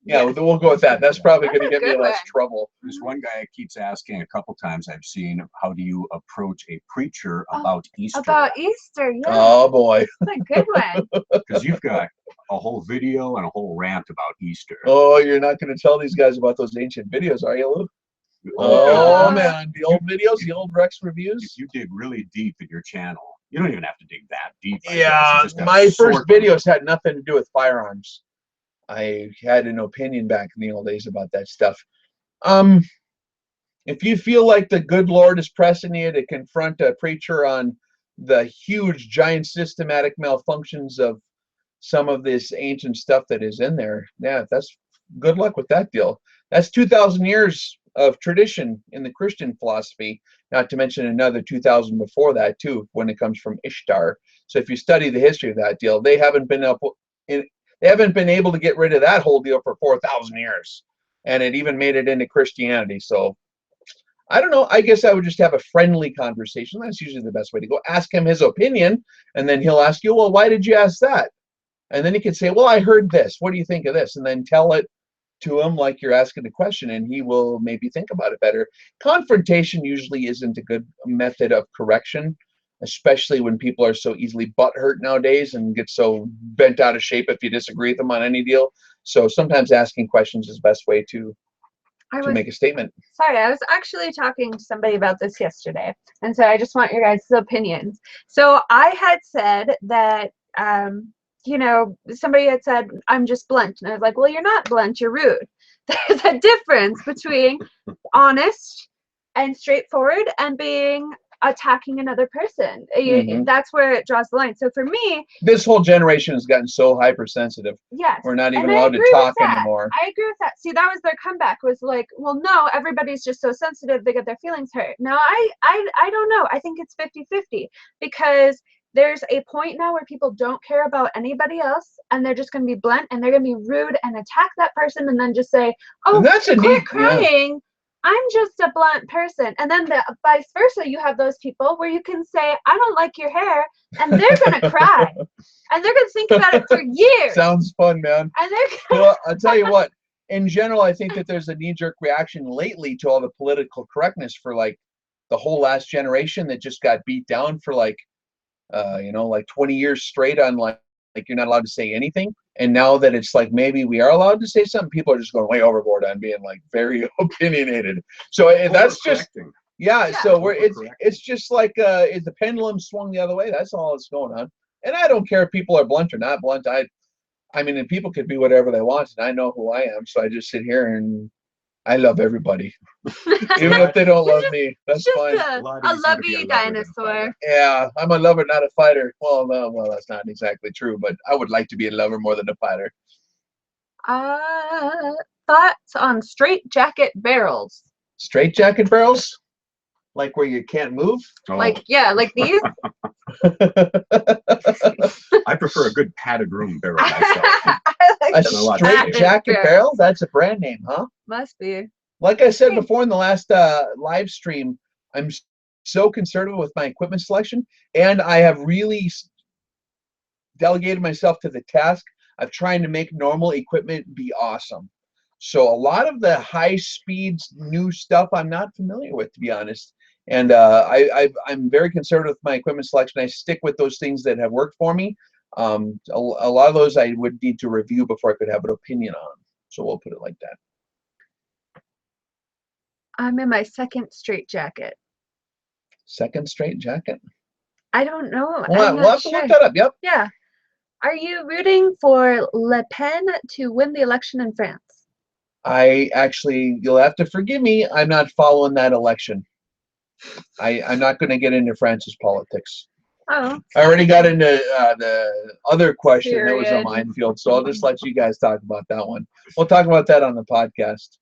Yeah, we'll go with that. That's probably going to get me in less trouble. There's one guy keeps asking a couple times I've seen, how do you approach a preacher about Easter? About Easter, yeah. Oh, boy. That's a good one. Because you've got a whole video and a whole rant about Easter. Oh, you're not going to tell these guys about those ancient videos, are you, Lou? Oh, man. The old videos, the old Rex reviews? If you dig really deep in your channel, you don't even have to dig that deep. Yeah, my first videos had nothing to do with firearms. I had an opinion back in the old days about that stuff. If you feel like the good Lord is pressing you to confront a preacher on the huge, giant systematic malfunctions of some of this ancient stuff that is in there, yeah, that's good luck with that deal. That's 2,000 years of tradition in the Christian philosophy, not to mention another 2,000 before that too, when it comes from Ishtar. So if you study the history of that deal, they haven't been able to get rid of that whole deal for 4,000 years, and it even made it into Christianity. So I don't know. I guess I would just have a friendly conversation. That's usually the best way to go. Ask him his opinion, and then he'll ask you, well, why did you ask that? And then he can say, well, I heard this. What do you think of this? And then tell it to him like you're asking a question, and he will maybe think about it better. Confrontation usually isn't a good method of correction, especially when people are so easily butthurt nowadays and get so bent out of shape if you disagree with them on any deal. So sometimes asking questions is the best way to make a statement. Sorry, I was actually talking to somebody about this yesterday, and so I just want your guys' opinions. So I had said that you know, somebody had said, I'm just blunt. And I was like, well, you're not blunt, you're rude. There's a difference between honest and straightforward and being attacking another person. That's where it draws the line. So for me, this whole generation has gotten so hypersensitive. Yes. We're not even allowed to talk anymore. I agree with that. See, that was their comeback, was like, well, no, everybody's just so sensitive, they get their feelings hurt. No, I don't know. I think it's 50-50, because there's a point now where people don't care about anybody else, and they're just going to be blunt, and they're going to be rude and attack that person, and then just say, oh, quit crying. Yeah. I'm just a blunt person. And then the vice versa, you have those people where you can say, I don't like your hair, and they're going to cry. And they're going to think about it for years. Sounds fun, man. And they're well, I'll tell you what, in general, I think that there's a knee-jerk reaction lately to all the political correctness for like the whole last generation that just got beat down for like, you know, like 20 years straight on like you're not allowed to say anything. And now that it's like maybe we are allowed to say something, people are just going way overboard on being like very opinionated. So that's just yeah. So it's just like is the pendulum swung the other way? That's all that's going on. And I don't care if people are blunt or not blunt. I mean, and people could be whatever they want, and I know who I am. So I just sit here and I love everybody, even if they don't love me. That's fine. A lovey dinosaur. Yeah, I'm a lover, not a fighter. Well, no, well, that's not exactly true, but I would like to be a lover more than a fighter. Thoughts on straight jacket barrels? Straight jacket barrels? Like where you can't move? Oh. Like, yeah, like these? I prefer a good padded room barrel myself. A straight jacket barrel? That's a brand name, huh? Must be. Like I said before in the last live stream, I'm so conservative with my equipment selection, and I have really delegated myself to the task of trying to make normal equipment be awesome. So a lot of the high speeds new stuff I'm not familiar with, to be honest. And I'm very conservative with my equipment selection. I stick with those things that have worked for me. A lot of those I would need to review before I could have an opinion on. So we'll put it like that. I'm in my second straight jacket. Second straight jacket? I don't know. We'll have to look that up. Yep. Yeah. Are you rooting for Le Pen to win the election in France? You'll have to forgive me, I'm not following that election. I'm not going to get into France's politics. Oh. I already got into the other question that was a minefield, so I'll just let you guys talk about that one. We'll talk about that on the podcast.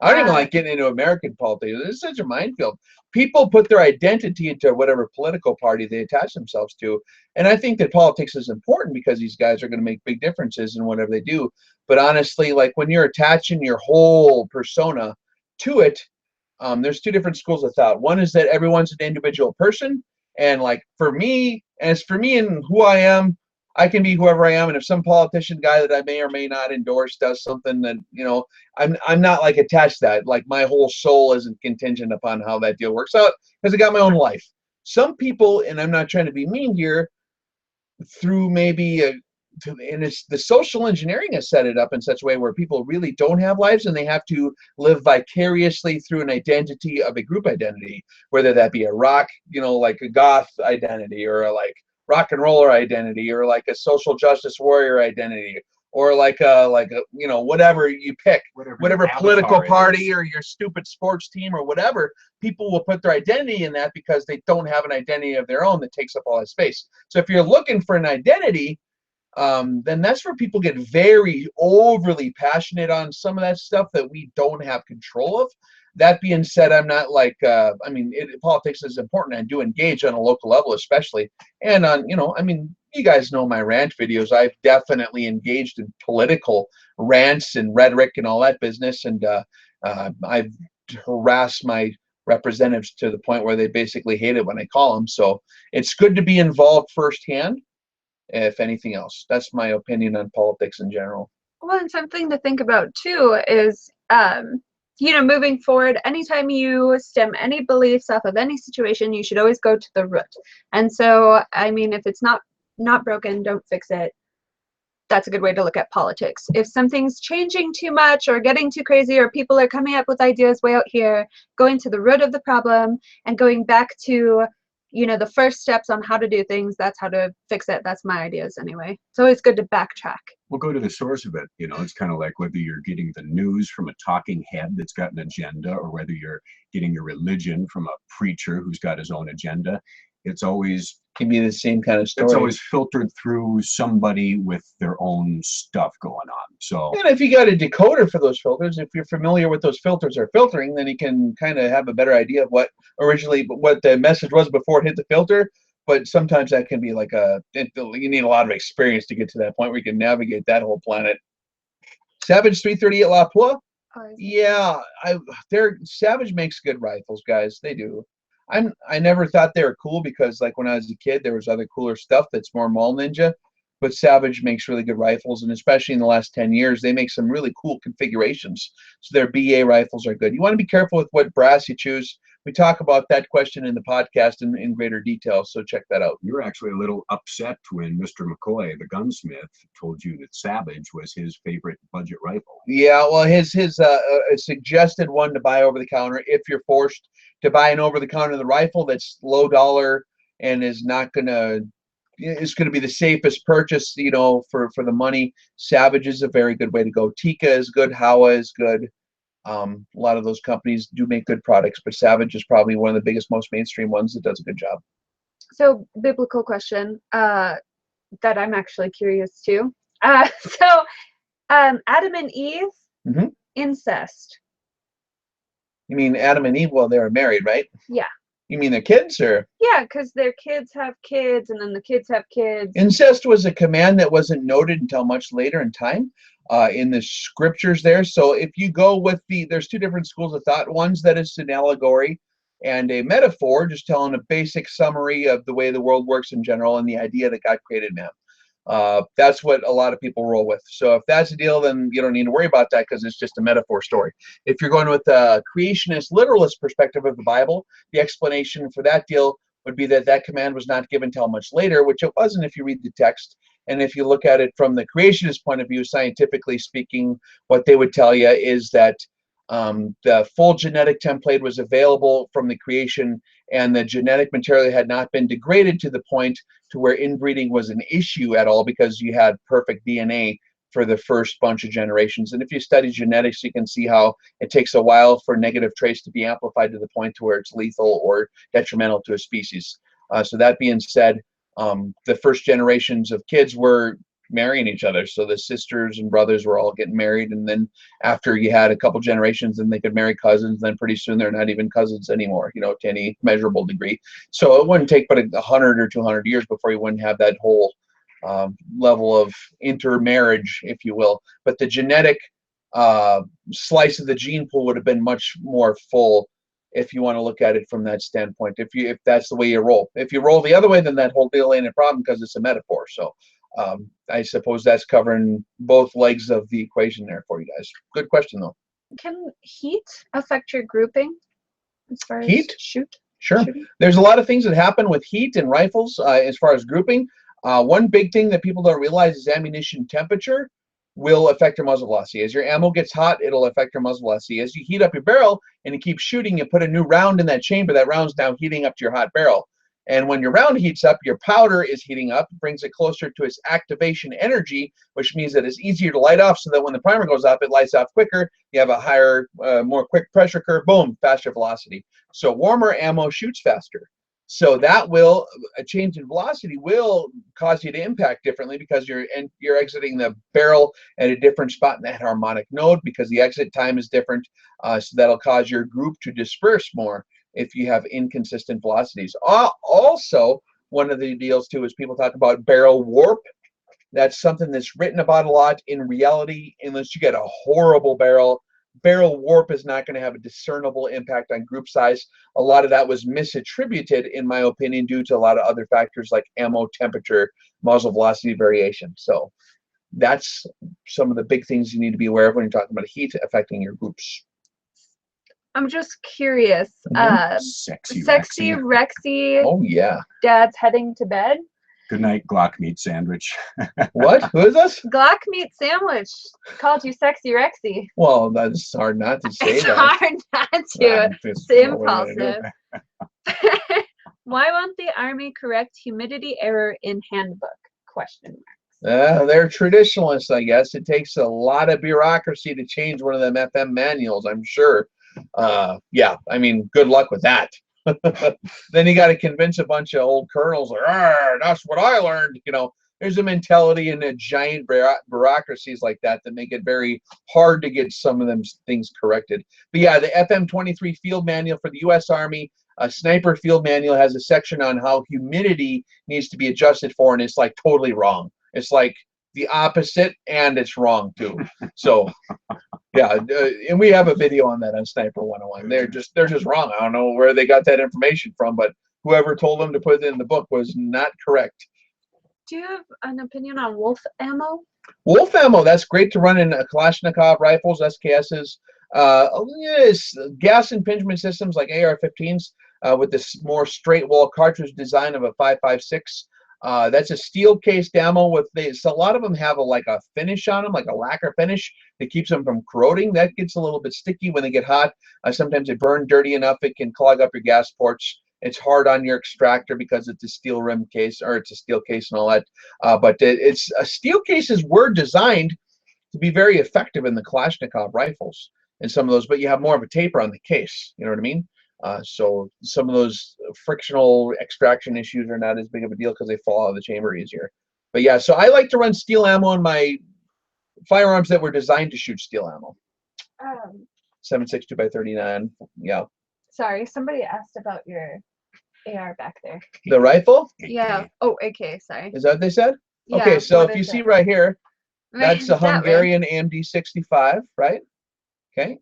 I don't even like getting into American politics. This is such a minefield. People put their identity into whatever political party they attach themselves to. And I think that politics is important because these guys are going to make big differences in whatever they do. But honestly, like when you're attaching your whole persona to it, there's two different schools of thought. One is that everyone's an individual person. And like for me, as for me and who I am, I can be whoever I am, and if some politician guy that I may or may not endorse does something that, you know, I'm not like attached to that. Like my whole soul isn't contingent upon how that deal works out because I got my own life. Some people, and I'm not trying to be mean here, through maybe and it's the social engineering has set it up in such a way where people really don't have lives and they have to live vicariously through an identity of a group identity, whether that be a rock, you know, like a goth identity, or a like rock and roller identity, or like a social justice warrior identity, or like a you know, whatever you pick, whatever political party or your stupid sports team or whatever. People will put their identity in that because they don't have an identity of their own that takes up all that space. So if you're looking for an identity, then that's where people get very overly passionate on some of that stuff that we don't have control of. That being said, I'm not like, I mean, politics is important. I do engage on a local level, especially. And on, you know, I mean, you guys know my rant videos. I've definitely engaged in political rants and rhetoric and all that business. And I've harassed my representatives to the point where they basically hate it when I call them. So it's good to be involved firsthand, if anything else. That's my opinion on politics in general. Well, and something to think about too is, you know, moving forward, anytime you stem any beliefs off of any situation, you should always go to the root. And so, I mean, if it's not broken, don't fix it. That's a good way to look at politics. If something's changing too much or getting too crazy, or people are coming up with ideas way out here, going to the root of the problem and going back to you know, the first steps on how to do things, that's how to fix it. That's my ideas anyway. It's always good to backtrack. We'll go to the source of it. You know, it's kind of like whether you're getting the news from a talking head that's got an agenda, or whether you're getting your religion from a preacher who's got his own agenda. It's always Can be the same kind of story. It's always filtered through somebody with their own stuff going on. So, and if you got a decoder for those filters, if you're familiar with those filters are filtering, then you can kind of have a better idea of what the message was before it hit the filter. But sometimes that can be like you need a lot of experience to get to that point where you can navigate that whole planet. Savage 338 La Ploie. Yeah, Savage makes good rifles, guys. They do. I never thought they were cool because, like, when I was a kid, there was other cooler stuff that's more Mall Ninja. But Savage makes really good rifles, and especially in the last 10 years, they make some really cool configurations. So their BA rifles are good. You want to be careful with what brass you choose. We talk about that question in the podcast in greater detail, so check that out. You were actually a little upset when Mr. McCoy, the gunsmith, told you that Savage was his favorite budget rifle. Yeah, well, his suggested one to buy over the counter if you're forced to buy an over the counter rifle that's low dollar and is going to be the safest purchase, you know, for the money. Savage is a very good way to go. Tika is good. Howa is good. A lot of those companies do make good products, but Savage is probably one of the biggest, most mainstream ones that does a good job. So, biblical question that I'm actually curious too. Adam and Eve, incest. You mean Adam and Eve? Well, they were married, right? Yeah. You mean their kids, or? Yeah, because their kids have kids, and then the kids have kids. Incest was a command that wasn't noted until much later in time in the scriptures there. So if you go with there's two different schools of thought. One's that it's an allegory and a metaphor, just telling a basic summary of the way the world works in general and the idea that God created man. That's what a lot of people roll with. So if that's the deal, then you don't need to worry about that because it's just a metaphor story. If you're going with a creationist, literalist perspective of the Bible, the explanation for that deal would be that command was not given till much later, which it wasn't if you read the text. And if you look at it from the creationist point of view, scientifically speaking, what they would tell you is that the full genetic template was available from the creation, and the genetic material had not been degraded to the point to where inbreeding was an issue at all, because you had perfect DNA for the first bunch of generations. And if you study genetics, you can see how it takes a while for negative traits to be amplified to the point to where it's lethal or detrimental to a species. So that being said, the first generations of kids were marrying each other. So the sisters and brothers were all getting married, and then after you had a couple generations, then they could marry cousins. Then pretty soon they're not even cousins anymore, you know, to any measurable degree. So it wouldn't take but 100 or 200 years before you wouldn't have that whole level of intermarriage, if you will. But the genetic slice of the gene pool would have been much more full if you want to look at it from that standpoint. If that's the way you roll. If you roll the other way, then that whole deal ain't a problem because it's a metaphor. So I suppose that's covering both legs of the equation there for you guys. Good question, though. Can heat affect your grouping as far Heat? as shoot? Sure. Shooting? There's a lot of things that happen with heat and rifles as far as grouping. One big thing that people don't realize is ammunition temperature will affect your muzzle velocity. As your ammo gets hot, it'll affect your muzzle velocity. As you heat up your barrel and you keep shooting, you put a new round in that chamber. That round's now heating up to your hot barrel. And when your round heats up, your powder is heating up, brings it closer to its activation energy, which means that it's easier to light off, so that when the primer goes off, it lights off quicker. You have a higher, more quick pressure curve, boom, faster velocity. So warmer ammo shoots faster. So that will, a change in velocity will cause you to impact differently because you're exiting the barrel at a different spot in that harmonic node because the exit time is different. So that'll cause your group to disperse more if you have inconsistent velocities. Also, one of the deals too is people talk about barrel warp. That's something that's written about a lot. In reality, unless you get a horrible barrel warp is not going to have a discernible impact on group size. A lot of that was misattributed, in my opinion, due to a lot of other factors like ammo temperature, muzzle velocity variation. So that's some of the big things you need to be aware of when you're talking about heat affecting your groups. I'm just curious. Sexy Rexy. Oh, yeah. Dad's heading to bed. Good night, Glock meat sandwich. What? Who is this? Glock meat sandwich called you Sexy Rexy. Well, that's hard not to say It's that. hard not to. It's impulsive. Why won't the Army correct humidity error in handbook? Question marks. They're traditionalists, I guess. It takes a lot of bureaucracy to change one of them FM manuals, I'm sure. Yeah, I mean, good luck with that. Then you got to convince a bunch of old colonels, that's what I learned. You know, there's a mentality in a giant bureaucracies like that that make it very hard to get some of them things corrected. But yeah, the FM-23 field manual for the U.S. Army, sniper field manual has a section on how humidity needs to be adjusted for, and it's like totally wrong. It's like the opposite, and it's wrong too. So yeah, and we have a video on that on Sniper 101. They're just wrong. I don't know where they got that information from, but whoever told them to put it in the book was not correct. Do you have an opinion on wolf ammo? Wolf ammo, that's great to run in Kalashnikov rifles, SKSs. Yes, gas impingement systems like AR-15s with this more straight wall cartridge design of a 5.56. That's a steel cased ammo with so a lot of them have like a finish on them, like a lacquer finish that keeps them from corroding. That gets a little bit sticky when they get hot. Sometimes they burn dirty enough it can clog up your gas ports. It's hard on your extractor because it's a steel rim case, or it's a steel case and all that. But steel cases were designed to be very effective in the Kalashnikov rifles and some of those, but you have more of a taper on the case. You know what I mean? So some of those frictional extraction issues are not as big of a deal because they fall out of the chamber easier. But yeah, so I like to run steel ammo in my firearms that were designed to shoot steel ammo. 7.62 by 39. Yeah. Sorry, somebody asked about your AR back there. The rifle? Yeah. Oh, AK. Sorry. Is that what they said? Yeah, okay, so if you is see it? right here, that's a That way. Hungarian AMD 65, right? Okay.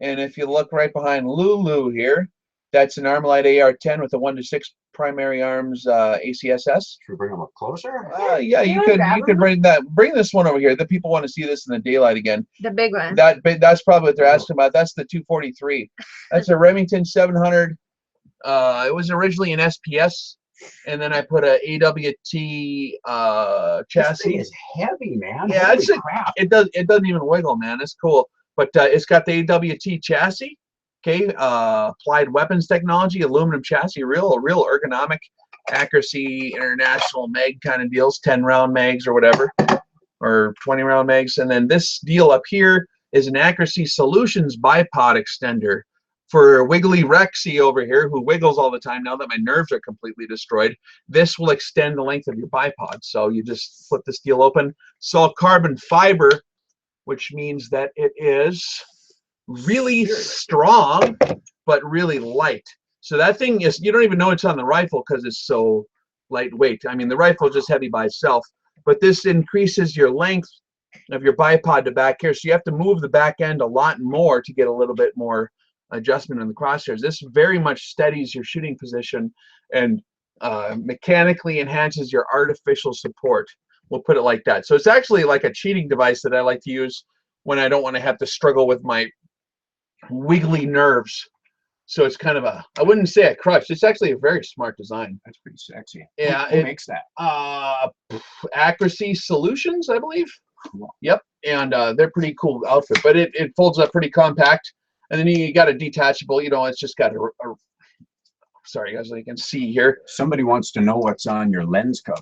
And if you look right behind Lulu here, that's an Armalite AR-10 with a 1-to-6 primary arms ACSS. Should we bring them up closer? Yeah, you could bring this one over here. The people want to see this in the daylight again. The big one. That's probably what they're asking about. That's the 243. That's a Remington 700. It was originally an SPS, and then I put a AWT chassis. This thing is heavy, man. Yeah, Holy crap. it doesn't even wiggle, man. It's cool. But it's got the AWT chassis, okay, applied weapons technology, aluminum chassis, real ergonomic, accuracy, international mag kind of deals, 10-round mags or whatever, or 20-round mags. And then this deal up here is an Accuracy Solutions bipod extender for Wiggly Rexy over here, who wiggles all the time now that my nerves are completely destroyed. This will extend the length of your bipod. So you just flip the steel open. It's all carbon fiber, which means that it is really strong but really light. So that thing is, you don't even know it's on the rifle because it's so lightweight. I mean, the rifle is just heavy by itself, but this increases your length of your bipod to back here, so you have to move the back end a lot more to get a little bit more adjustment in the crosshairs. This very much steadies your shooting position and mechanically enhances your artificial support. We'll put it like that. So it's actually like a cheating device that I like to use when I don't want to have to struggle with my wiggly nerves. So it's kind of a, I wouldn't say a crutch. It's actually a very smart design. That's pretty sexy. Yeah. Who makes that? Accuracy Solutions, I believe. Cool. Yep. And they're pretty cool outfit, but it folds up pretty compact. And then you got a detachable, you know, it's just got a sorry guys, you can see here. Somebody wants to know what's on your lens cover.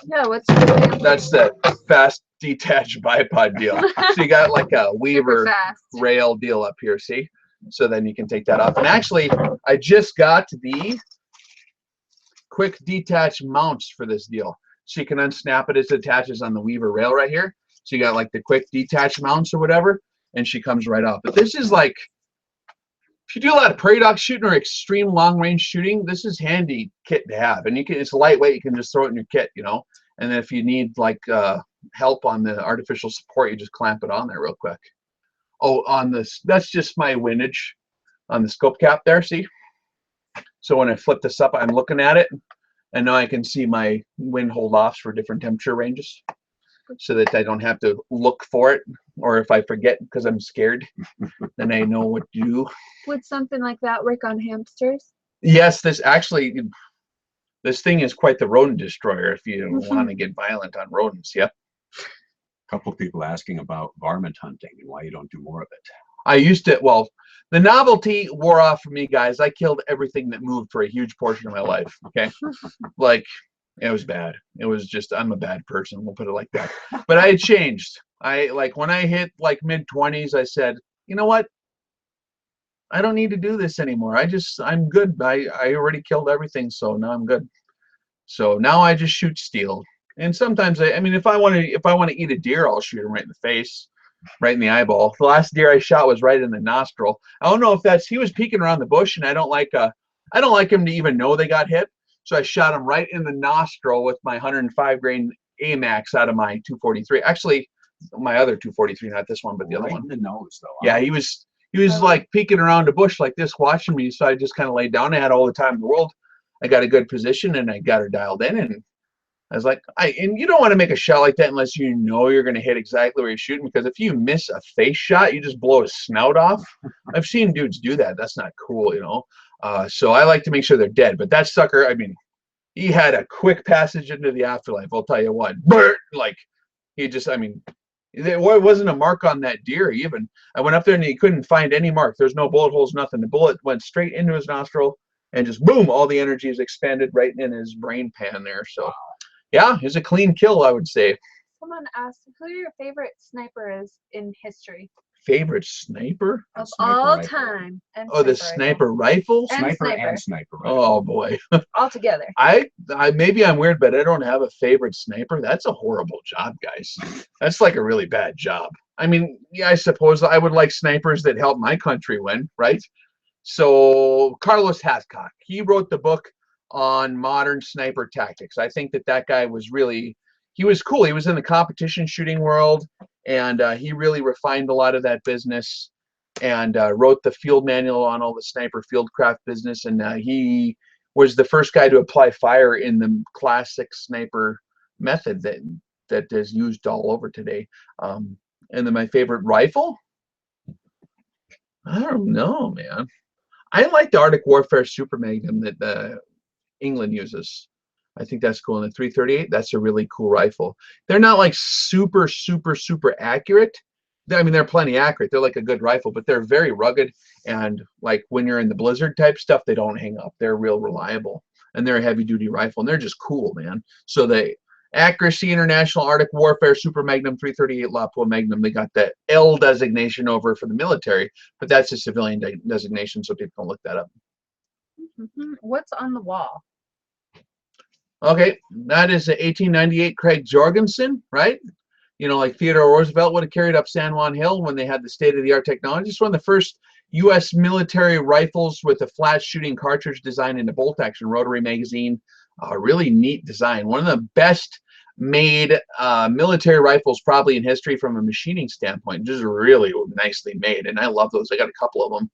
Yeah, what's That's the fast detached bipod deal. So you got like a Weaver rail deal up here, see? So then you can take that off. And actually, I just got the quick detach mounts for this deal. So you can unsnap it. It attaches on the Weaver rail right here. So you got like the quick detach mounts or whatever, and she comes right off. But this is like, if you do a lot of prairie dog shooting or extreme long range shooting, this is handy kit to have. And you can, it's lightweight, you can just throw it in your kit, you know. And then if you need like help on the artificial support, you just clamp it on there real quick. Oh, on this, that's just my windage on the scope cap there, see? So when I flip this up, I'm looking at it, and now I can see my wind hold offs for different temperature ranges, so that I don't have to look for it, or if I forget because I'm scared, then I know what to do. Would something like that work on hamsters? Yes, this thing is quite the rodent destroyer if you want to get violent on rodents. Yep. A couple people asking about varmint hunting and why you don't do more of it. I used to, well, The novelty wore off for me, guys. I killed everything that moved for a huge portion of my life. Okay, like it was bad. It was just I'm a bad person. We'll put it like that. But I had changed. I like when I hit like mid-20s, I said, you know what? I don't need to do this anymore. I'm good. I already killed everything, so now I'm good. So now I just shoot steel. And sometimes I mean if I want to eat a deer, I'll shoot him right in the face, right in the eyeball. The last deer I shot was right in the nostril. I don't know if he was peeking around the bush, and I don't like him to even know they got hit. So I shot him right in the nostril with my 105 grain AMAX out of my 243. Actually, my other 243, not this one, but the other one. In the nose, though. Yeah, he was like peeking around a bush like this, watching me. So I just kind of laid down. I had all the time in the world. I got a good position, and I got her dialed in, and I was like, and you don't want to make a shot like that unless you know you're going to hit exactly where you're shooting, because if you miss a face shot, you just blow his snout off. I've seen dudes do that. That's not cool, you know. So I like to make sure they're dead. But that sucker, I mean, he had a quick passage into the afterlife. I'll tell you what. Like, he just, I mean, there wasn't a mark on that deer even. I went up there and he couldn't find any mark. There's no bullet holes, nothing. The bullet went straight into his nostril and just boom, all the energy is expanded right in his brain pan there. So yeah, it's a clean kill, I would say. Someone asked who your favorite sniper is in history. Favorite sniper? Of all time. And oh, the sniper rifle? Sniper and sniper rifle. Oh boy. All together. I maybe I'm weird, but I don't have a favorite sniper. That's a horrible job, guys. That's like a really bad job. I mean, yeah, I suppose I would like snipers that help my country win, right? So Carlos Hathcock, he wrote the book on modern sniper tactics. I think that guy was he was cool. He was in the competition shooting world, and he really refined a lot of that business, and wrote the field manual on all the sniper fieldcraft business. And he was the first guy to apply fire in the classic sniper method that is used all over today. And then my favorite rifle? I don't know, man. I like the Arctic Warfare Super Magnum that England uses. I think that's cool. And the 338, that's a really cool rifle. They're not like super accurate. I mean, they're plenty accurate. They're like a good rifle, but they're very rugged. And like when you're in the blizzard type stuff, they don't hang up. They're real reliable. And they're a heavy duty rifle. And they're just cool, man. So the Accuracy International Arctic Warfare Super Magnum 338 Lapua Magnum, they got the L designation over for the military, but that's a civilian designation, so people can look that up. What's on the wall? Okay, that is a 1898 Craig Jorgensen, right? You know, like Theodore Roosevelt would have carried up San Juan Hill when they had the state-of-the-art technology. It's one of the first U.S. military rifles with a flat shooting cartridge design and a bolt-action rotary magazine. Really neat design. One of the best made military rifles probably in history from a machining standpoint. Just really nicely made, and I love those. I got a couple of them.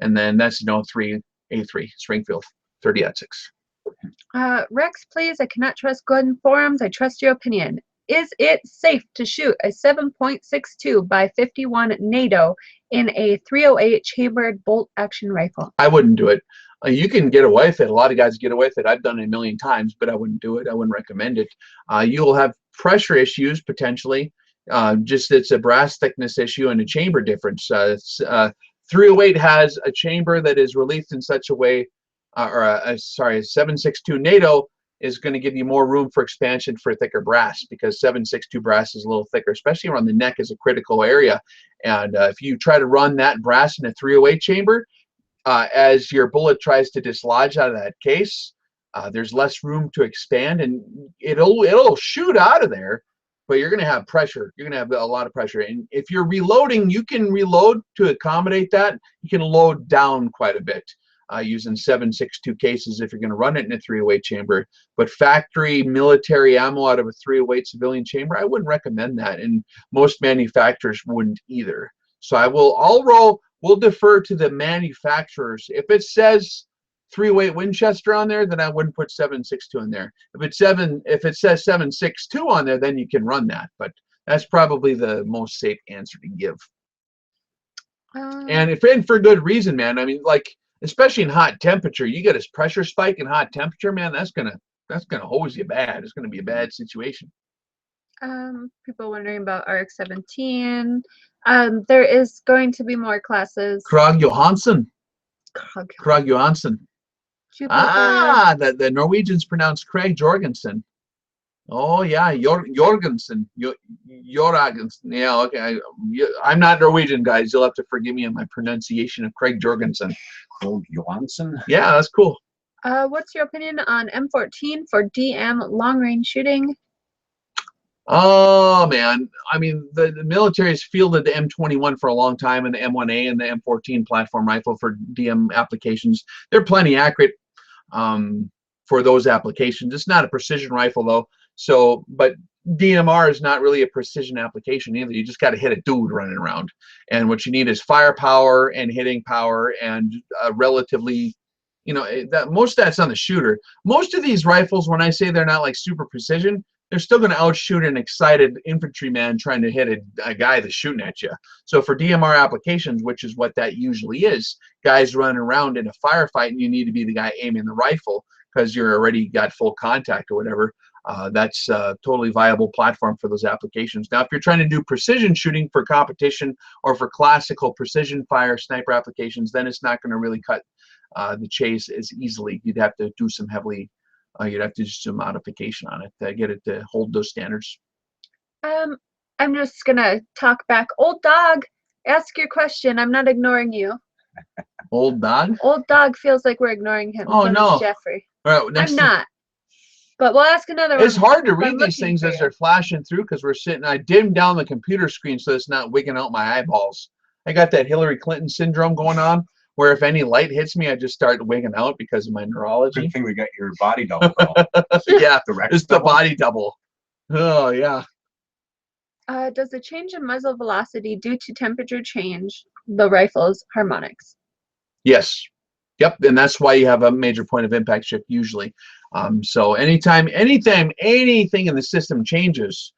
And then that's A3 Springfield 30-06. Rex, please, I cannot trust gun forums. I trust your opinion. Is it safe to shoot a 7.62 by 51 NATO in a 308 chambered bolt action rifle? I wouldn't do it. You can get away with it. A lot of guys get away with it. I've done it a million times, but I wouldn't do it. I wouldn't recommend it. You'll have pressure issues potentially. Just it's a brass thickness issue and a chamber difference. 308 has a chamber that is released in such a way, sorry, 7.62 NATO is going to give you more room for expansion for thicker brass, because 7.62 brass is a little thicker, especially around the neck is a critical area. And if you try to run that brass in a 308 chamber, as your bullet tries to dislodge out of that case, there's less room to expand, and it'll shoot out of there, but you're going to have pressure. You're going to have a lot of pressure. And if you're reloading, you can reload to accommodate that. You can load down quite a bit using 7.62 cases if you're going to run it in a 308 chamber. But factory military ammo out of a 308 civilian chamber, I wouldn't recommend that, and most manufacturers wouldn't either. So we'll defer to the manufacturers. If it says 308 Winchester on there, then I wouldn't put 7.62 in there. If it says 7.62 on there, then you can run that. But that's probably the most safe answer to give. And for good reason, man. I mean, like, especially in hot temperature, you get a pressure spike in hot temperature, man. That's gonna hose you bad. It's gonna be a bad situation. People wondering about RX17. There is going to be more classes. Krog Johansson. Krog. Krog Johansson. Ah, the Norwegians pronounce Craig Jorgensen. Oh yeah, Jorgensen. Jorgensen. Yeah, okay. I'm not Norwegian, guys. You'll have to forgive me on my pronunciation of Craig Jorgensen. Krog Johansson. Yeah, that's cool. What's your opinion on M14 for DM long-range shooting? Oh man, I mean the military has fielded the M21 for a long time, and the M1A and the M14 platform rifle for DM applications. They're plenty accurate for those applications. It's not a precision rifle though. So, but DMR is not really a precision application either. You just got to hit a dude running around, and what you need is firepower and hitting power and relatively, you know, most of that's on the shooter. Most of these rifles, when I say they're not like super precision, they're still going to outshoot an excited infantryman trying to hit a guy that's shooting at you. So for DMR applications, which is what that usually is, guys running around in a firefight and you need to be the guy aiming the rifle because you're already got full contact or whatever. That's a totally viable platform for those applications. Now, if you're trying to do precision shooting for competition or for classical precision fire sniper applications, then it's not going to really cut the chase as easily. You'd have to do some you'd have to do some modification on it to get it to hold those standards. I'm just gonna talk back. Old dog, ask your question. I'm not ignoring you. Old dog? Old dog feels like we're ignoring him. Oh, so no. does Jeffrey. All right, I'm not. But we'll ask another one. It's hard to I'm read these looking things for as you. they're flashing through because we're sitting. I dimmed down the computer screen so it's not wigging out my eyeballs. I got that Hillary Clinton syndrome going on, where if any light hits me, I just start wigging out because of my neurology. Good thing we got your body double. Though. Yeah, The Rex it's the double. body double. Oh yeah. Does the change in muzzle velocity due to temperature change the rifle's harmonics? Yes. Yep. And that's why you have a major point of impact shift usually. So anytime anything in the system changes,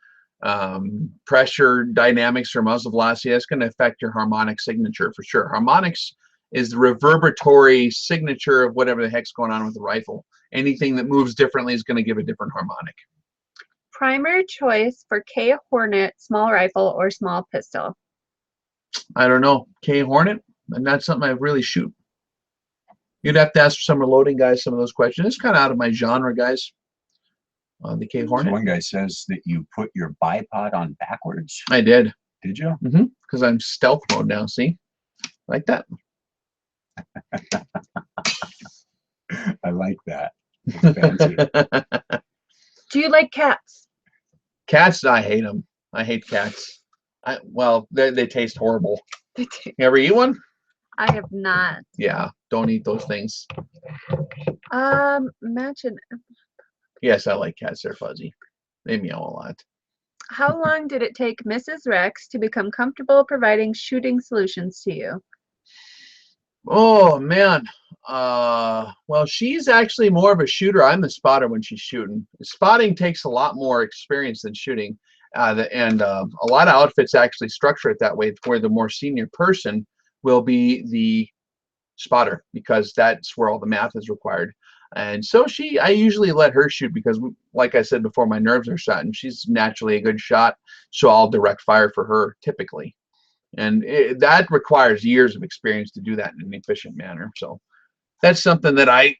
pressure, dynamics, or muzzle velocity, that's going to affect your harmonic signature for sure. Harmonics is the reverberatory signature of whatever the heck's going on with the rifle. Anything that moves differently is going to give a different harmonic. Primary choice for K Hornet small rifle or small pistol? I don't know. K Hornet? And that's something I really shoot. You'd have to ask some reloading guys some of those questions. It's kind of out of my genre, guys. The K Hornet. One guy says that you put your bipod on backwards. I did. Did you? Mm-hmm. Because I'm stealth mode now. See, like that. I like that. It's fancy. Do you like cats? Cats, I hate them. I hate cats. Well, they taste horrible. You ever eat one? I have not. Yeah, don't eat those things. Imagine. Yes, I like cats. They're fuzzy. They meow a lot. How long did it take Mrs. Rex to become comfortable providing shooting solutions to you? Oh man. Well, she's actually more of a shooter. I'm the spotter when she's shooting. Spotting takes a lot more experience than shooting. A lot of outfits actually structure it that way, where the more senior person will be the spotter because that's where all the math is required. And so I usually let her shoot because, like I said before, my nerves are shot, and she's naturally a good shot, so I'll direct fire for her typically. And that requires years of experience to do that in an efficient manner. So that's something that I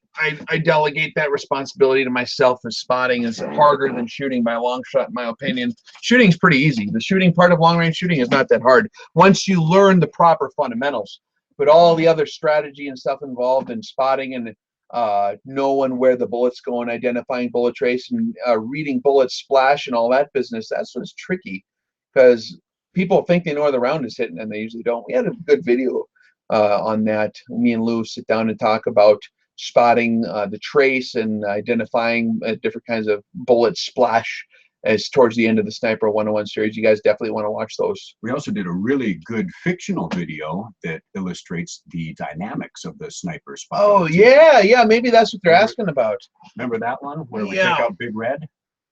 delegate that responsibility to myself. As spotting is harder than shooting by a long shot, in my opinion. Shooting's pretty easy. The shooting part of long range shooting is not that hard once you learn the proper fundamentals. But all the other strategy and stuff involved in spotting and knowing where the bullet's going, identifying bullet trace, and reading bullet splash and all that business, that's what's tricky because people think they know where the round is hitting and they usually don't. We had a good video on that. Me and Lou sit down and talk about spotting the trace and identifying different kinds of bullet splash as towards the end of the Sniper 101 series. You guys definitely want to watch those. We also did a really good fictional video that illustrates the dynamics of the sniper spot. Oh yeah, maybe that's what they're asking about. Remember that one where we take out Big Red?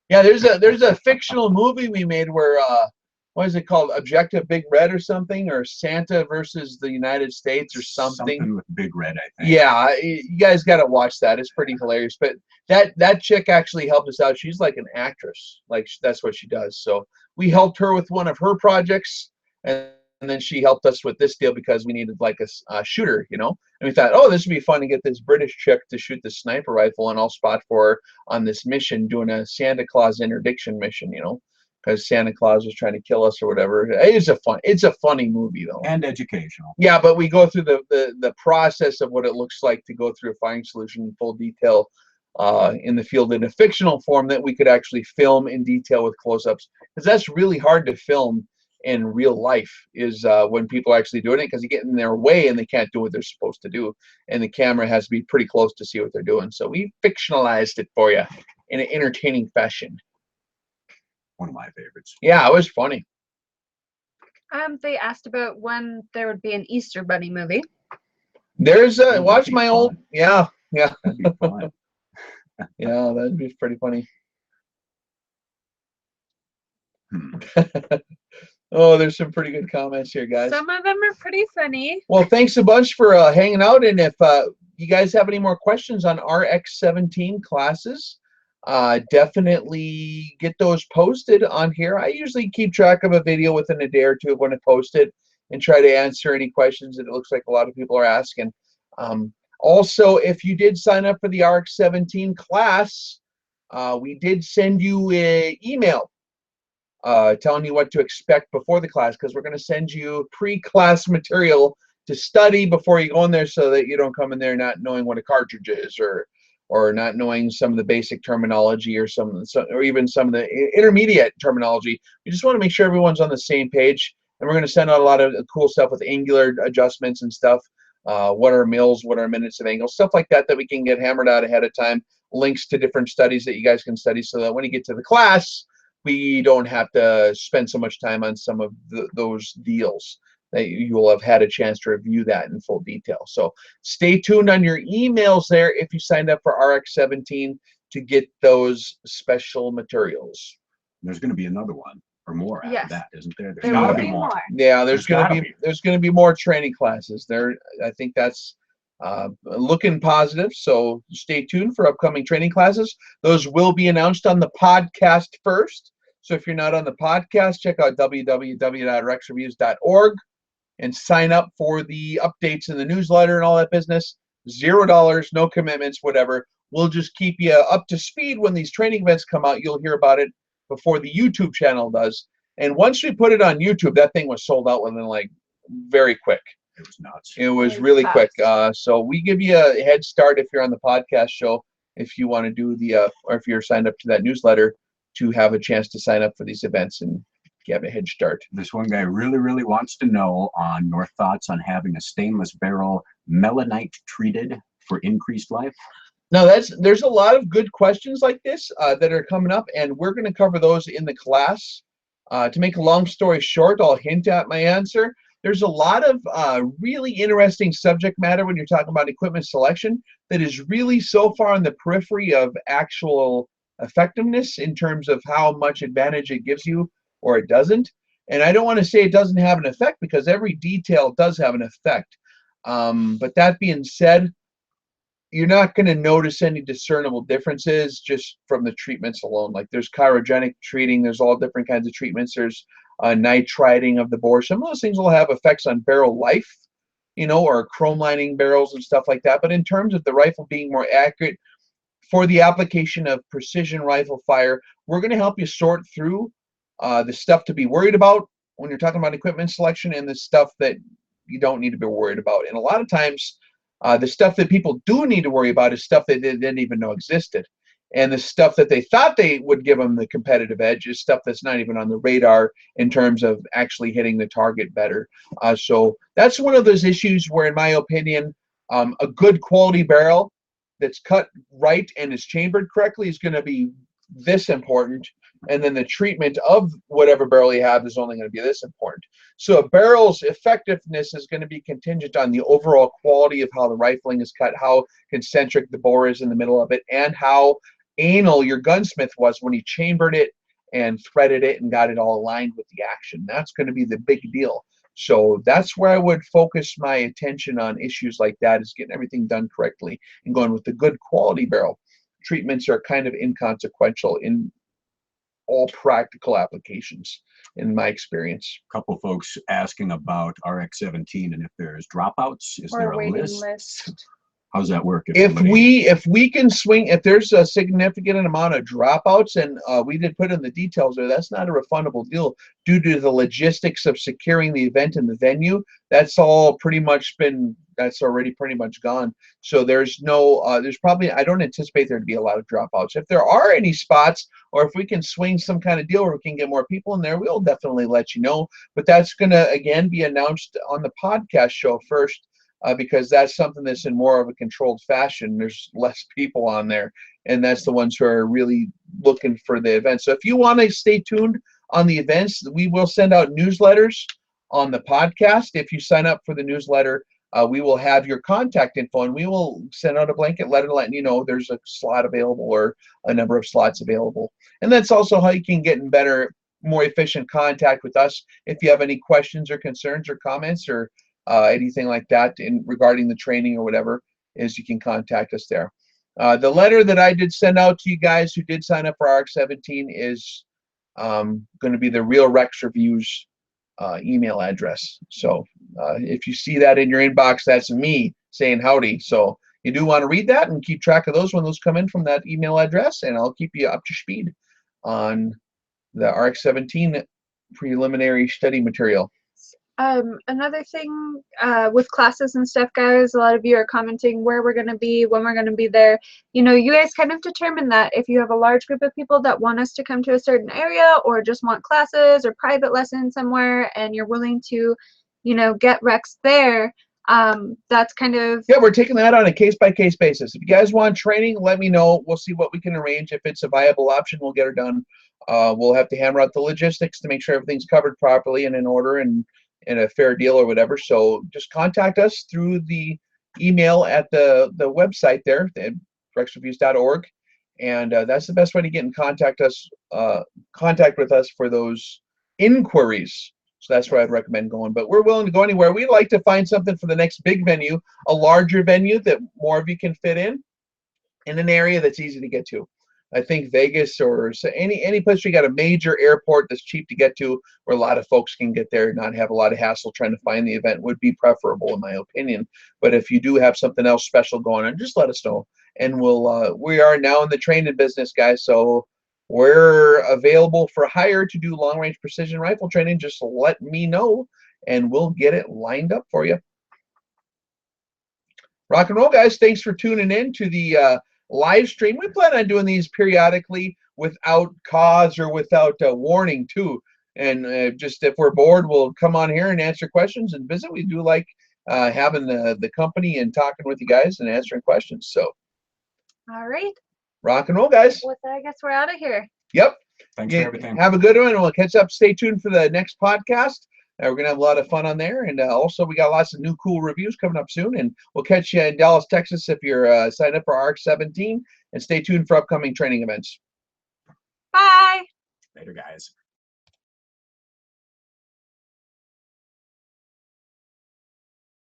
Yeah, there's a fictional movie we made where what is it called? Objective Big Red or something, or Santa versus the United States or something. Something with Big Red, I think. Yeah, you guys got to watch that. It's pretty hilarious. But that chick actually helped us out. She's like an actress. Like that's what she does. So we helped her with one of her projects, and then she helped us with this deal because we needed like a shooter, you know. And we thought, oh, this would be fun to get this British chick to shoot the sniper rifle, and I'll spot for her on this mission, doing a Santa Claus interdiction mission, you know, because Santa Claus was trying to kill us or whatever. It's a funny movie though, and educational. Yeah, but we go through the process of what it looks like to go through a firing solution in full detail in the field in a fictional form that we could actually film in detail with close-ups, because that's really hard to film in real life, is when people are actually doing it, because you get in their way and they can't do what they're supposed to do, and the camera has to be pretty close to see what they're doing. So we fictionalized it for you in an entertaining fashion. One of my favorites. Yeah, it was funny. They asked about when there would be an Easter Bunny movie. There's That'd watch be my fun. old yeah. That'd be fun. Yeah, that'd be pretty funny. Oh, there's some pretty good comments here, guys. Some of them are pretty funny. Well, thanks a bunch for hanging out. And if you guys have any more questions on RX17 classes, definitely get those posted on here. I usually keep track of a video within a day or two of when I post it and try to answer any questions that it looks like a lot of people are asking. Also, if you did sign up for the RX17 class, we did send you an email telling you what to expect before the class, because we're going to send you pre-class material to study before you go in there, so that you don't come in there not knowing what a cartridge is, or not knowing some of the basic terminology, or even some of the intermediate terminology. We just want to make sure everyone's on the same page, and we're going to send out a lot of cool stuff with angular adjustments and stuff. What are mils, what are minutes of angle, stuff like that we can get hammered out ahead of time. Links to different studies that you guys can study, so that when you get to the class, we don't have to spend so much time on some of those deals, that you will have had a chance to review that in full detail. So stay tuned on your emails there if you signed up for RX17 to get those special materials. There's going to be another one or more after Yes. that, isn't there? There gotta will be more. Yeah, there's going gotta to be more training classes there. I think that's looking positive, so stay tuned for upcoming training classes. Those will be announced on the podcast first, so if you're not on the podcast, check out www.rexreviews.org and sign up for the updates in the newsletter and all that business. $0, no commitments, whatever. We'll just keep you up to speed when these training events come out. You'll hear about it before the YouTube channel does, and once we put it on YouTube, that thing was sold out within like very quick. It was nuts. It was Very really fast. quick. So we give you a head start if you're on the podcast show, if you want to do or if you're signed up to that newsletter, to have a chance to sign up for these events and get a head start. This one guy really wants to know on your thoughts on having a stainless barrel melanite treated for increased life. Now, there's a lot of good questions like this that are coming up, and we're going to cover those in the class. To make a long story short, I'll hint at my answer. There's a lot of really interesting subject matter when you're talking about equipment selection that is really so far on the periphery of actual effectiveness in terms of how much advantage it gives you or it doesn't. And I don't want to say it doesn't have an effect, because every detail does have an effect. But that being said, you're not going to notice any discernible differences just from the treatments alone. Like there's chirogenic treating, there's all different kinds of treatments. There's nitriding of the bore. Some of those things will have effects on barrel life, you know, or chrome lining barrels and stuff like that. But in terms of the rifle being more accurate for the application of precision rifle fire, we're going to help you sort through the stuff to be worried about when you're talking about equipment selection, and the stuff that you don't need to be worried about. And a lot of times, the stuff that people do need to worry about is stuff that they didn't even know existed. And the stuff that they thought they would give them the competitive edge is stuff that's not even on the radar in terms of actually hitting the target better. So that's one of those issues where, in my opinion, a good quality barrel that's cut right and is chambered correctly is going to be this important. And then the treatment of whatever barrel you have is only going to be this important. So a barrel's effectiveness is going to be contingent on the overall quality of how the rifling is cut, how concentric the bore is in the middle of it, and how anal your gunsmith was when he chambered it and threaded it and got it all aligned with the action. That's going to be the big deal. So that's where I would focus my attention on issues like that, is getting everything done correctly and going with the good quality barrel. Treatments are kind of inconsequential in all practical applications, in my experience. A couple folks asking about RX17 and if there's dropouts. Is there Or a waiting list? list. How does that work? If we can swing, if there's a significant amount of dropouts, and we did put in the details there, that's not a refundable deal due to the logistics of securing the event and the venue. That's all pretty much been, that's already pretty much gone. So there's no, there's probably, I don't anticipate there to be a lot of dropouts. If there are any spots, or if we can swing some kind of deal where we can get more people in there, we'll definitely let you know. But that's going to, again, be announced on the podcast show first. Because that's something that's in more of a controlled fashion. There's less people on there, and that's the ones who are really looking for the event. So if you want to stay tuned on the events, we will send out newsletters on the podcast. If you sign up for the newsletter, we will have your contact info, and we will send out a blanket letter letting you know there's a slot available or a number of slots available. And that's also how you can get in better, more efficient contact with us if you have any questions or concerns or comments or anything like that in regarding the training or whatever, is you can contact us there. The letter that I did send out to you guys who did sign up for RX17 is going to be the Real Rex Reviews email address. So if you see that in your inbox, that's me saying howdy. So you do want to read that and keep track of those when those come in from that email address, and I'll keep you up to speed on the RX17 preliminary study material. Another thing with classes and stuff, guys, a lot of you are commenting where we're going to be, when we're going to be there. You know, you guys kind of determine that. If you have a large group of people that want us to come to a certain area, or just want classes or private lessons somewhere, and you're willing to, you know, get Rex there, that's kind of... Yeah, we're taking that on a case-by-case basis. If you guys want training, let me know. We'll see what we can arrange. If it's a viable option, we'll get it done. We'll have to hammer out the logistics to make sure everything's covered properly and in order and a fair deal or whatever. So just contact us through the email at the website there, rexreviews.org, and that's the best way to get in contact with us for those inquiries. So that's where I'd recommend going. But we're willing to go anywhere. We'd like to find something for the next big venue, a larger venue that more of you can fit in an area that's easy to get to. I think Vegas or any place where you got a major airport that's cheap to get to, where a lot of folks can get there and not have a lot of hassle trying to find the event, would be preferable in my opinion. But if you do have something else special going on, just let us know. And we are now in the training business, guys, so we're available for hire to do long-range precision rifle training. Just let me know, and we'll get it lined up for you. Rock and roll, guys. Thanks for tuning in to the live stream. We plan on doing these periodically without cause or without warning too, and just if we're bored, we'll come on here and answer questions and visit. We do like having the company and talking with you guys and answering questions. So All right, rock and roll, guys. with that, I guess we're out of here. Yep. Thanks for everything. Have a good one, and we'll catch up. Stay tuned for the next podcast. We're going to have a lot of fun on there. And also, we got lots of new cool reviews coming up soon. And we'll catch you in Dallas, Texas if you're signed up for RX17. And stay tuned for upcoming training events. Bye. Later, guys.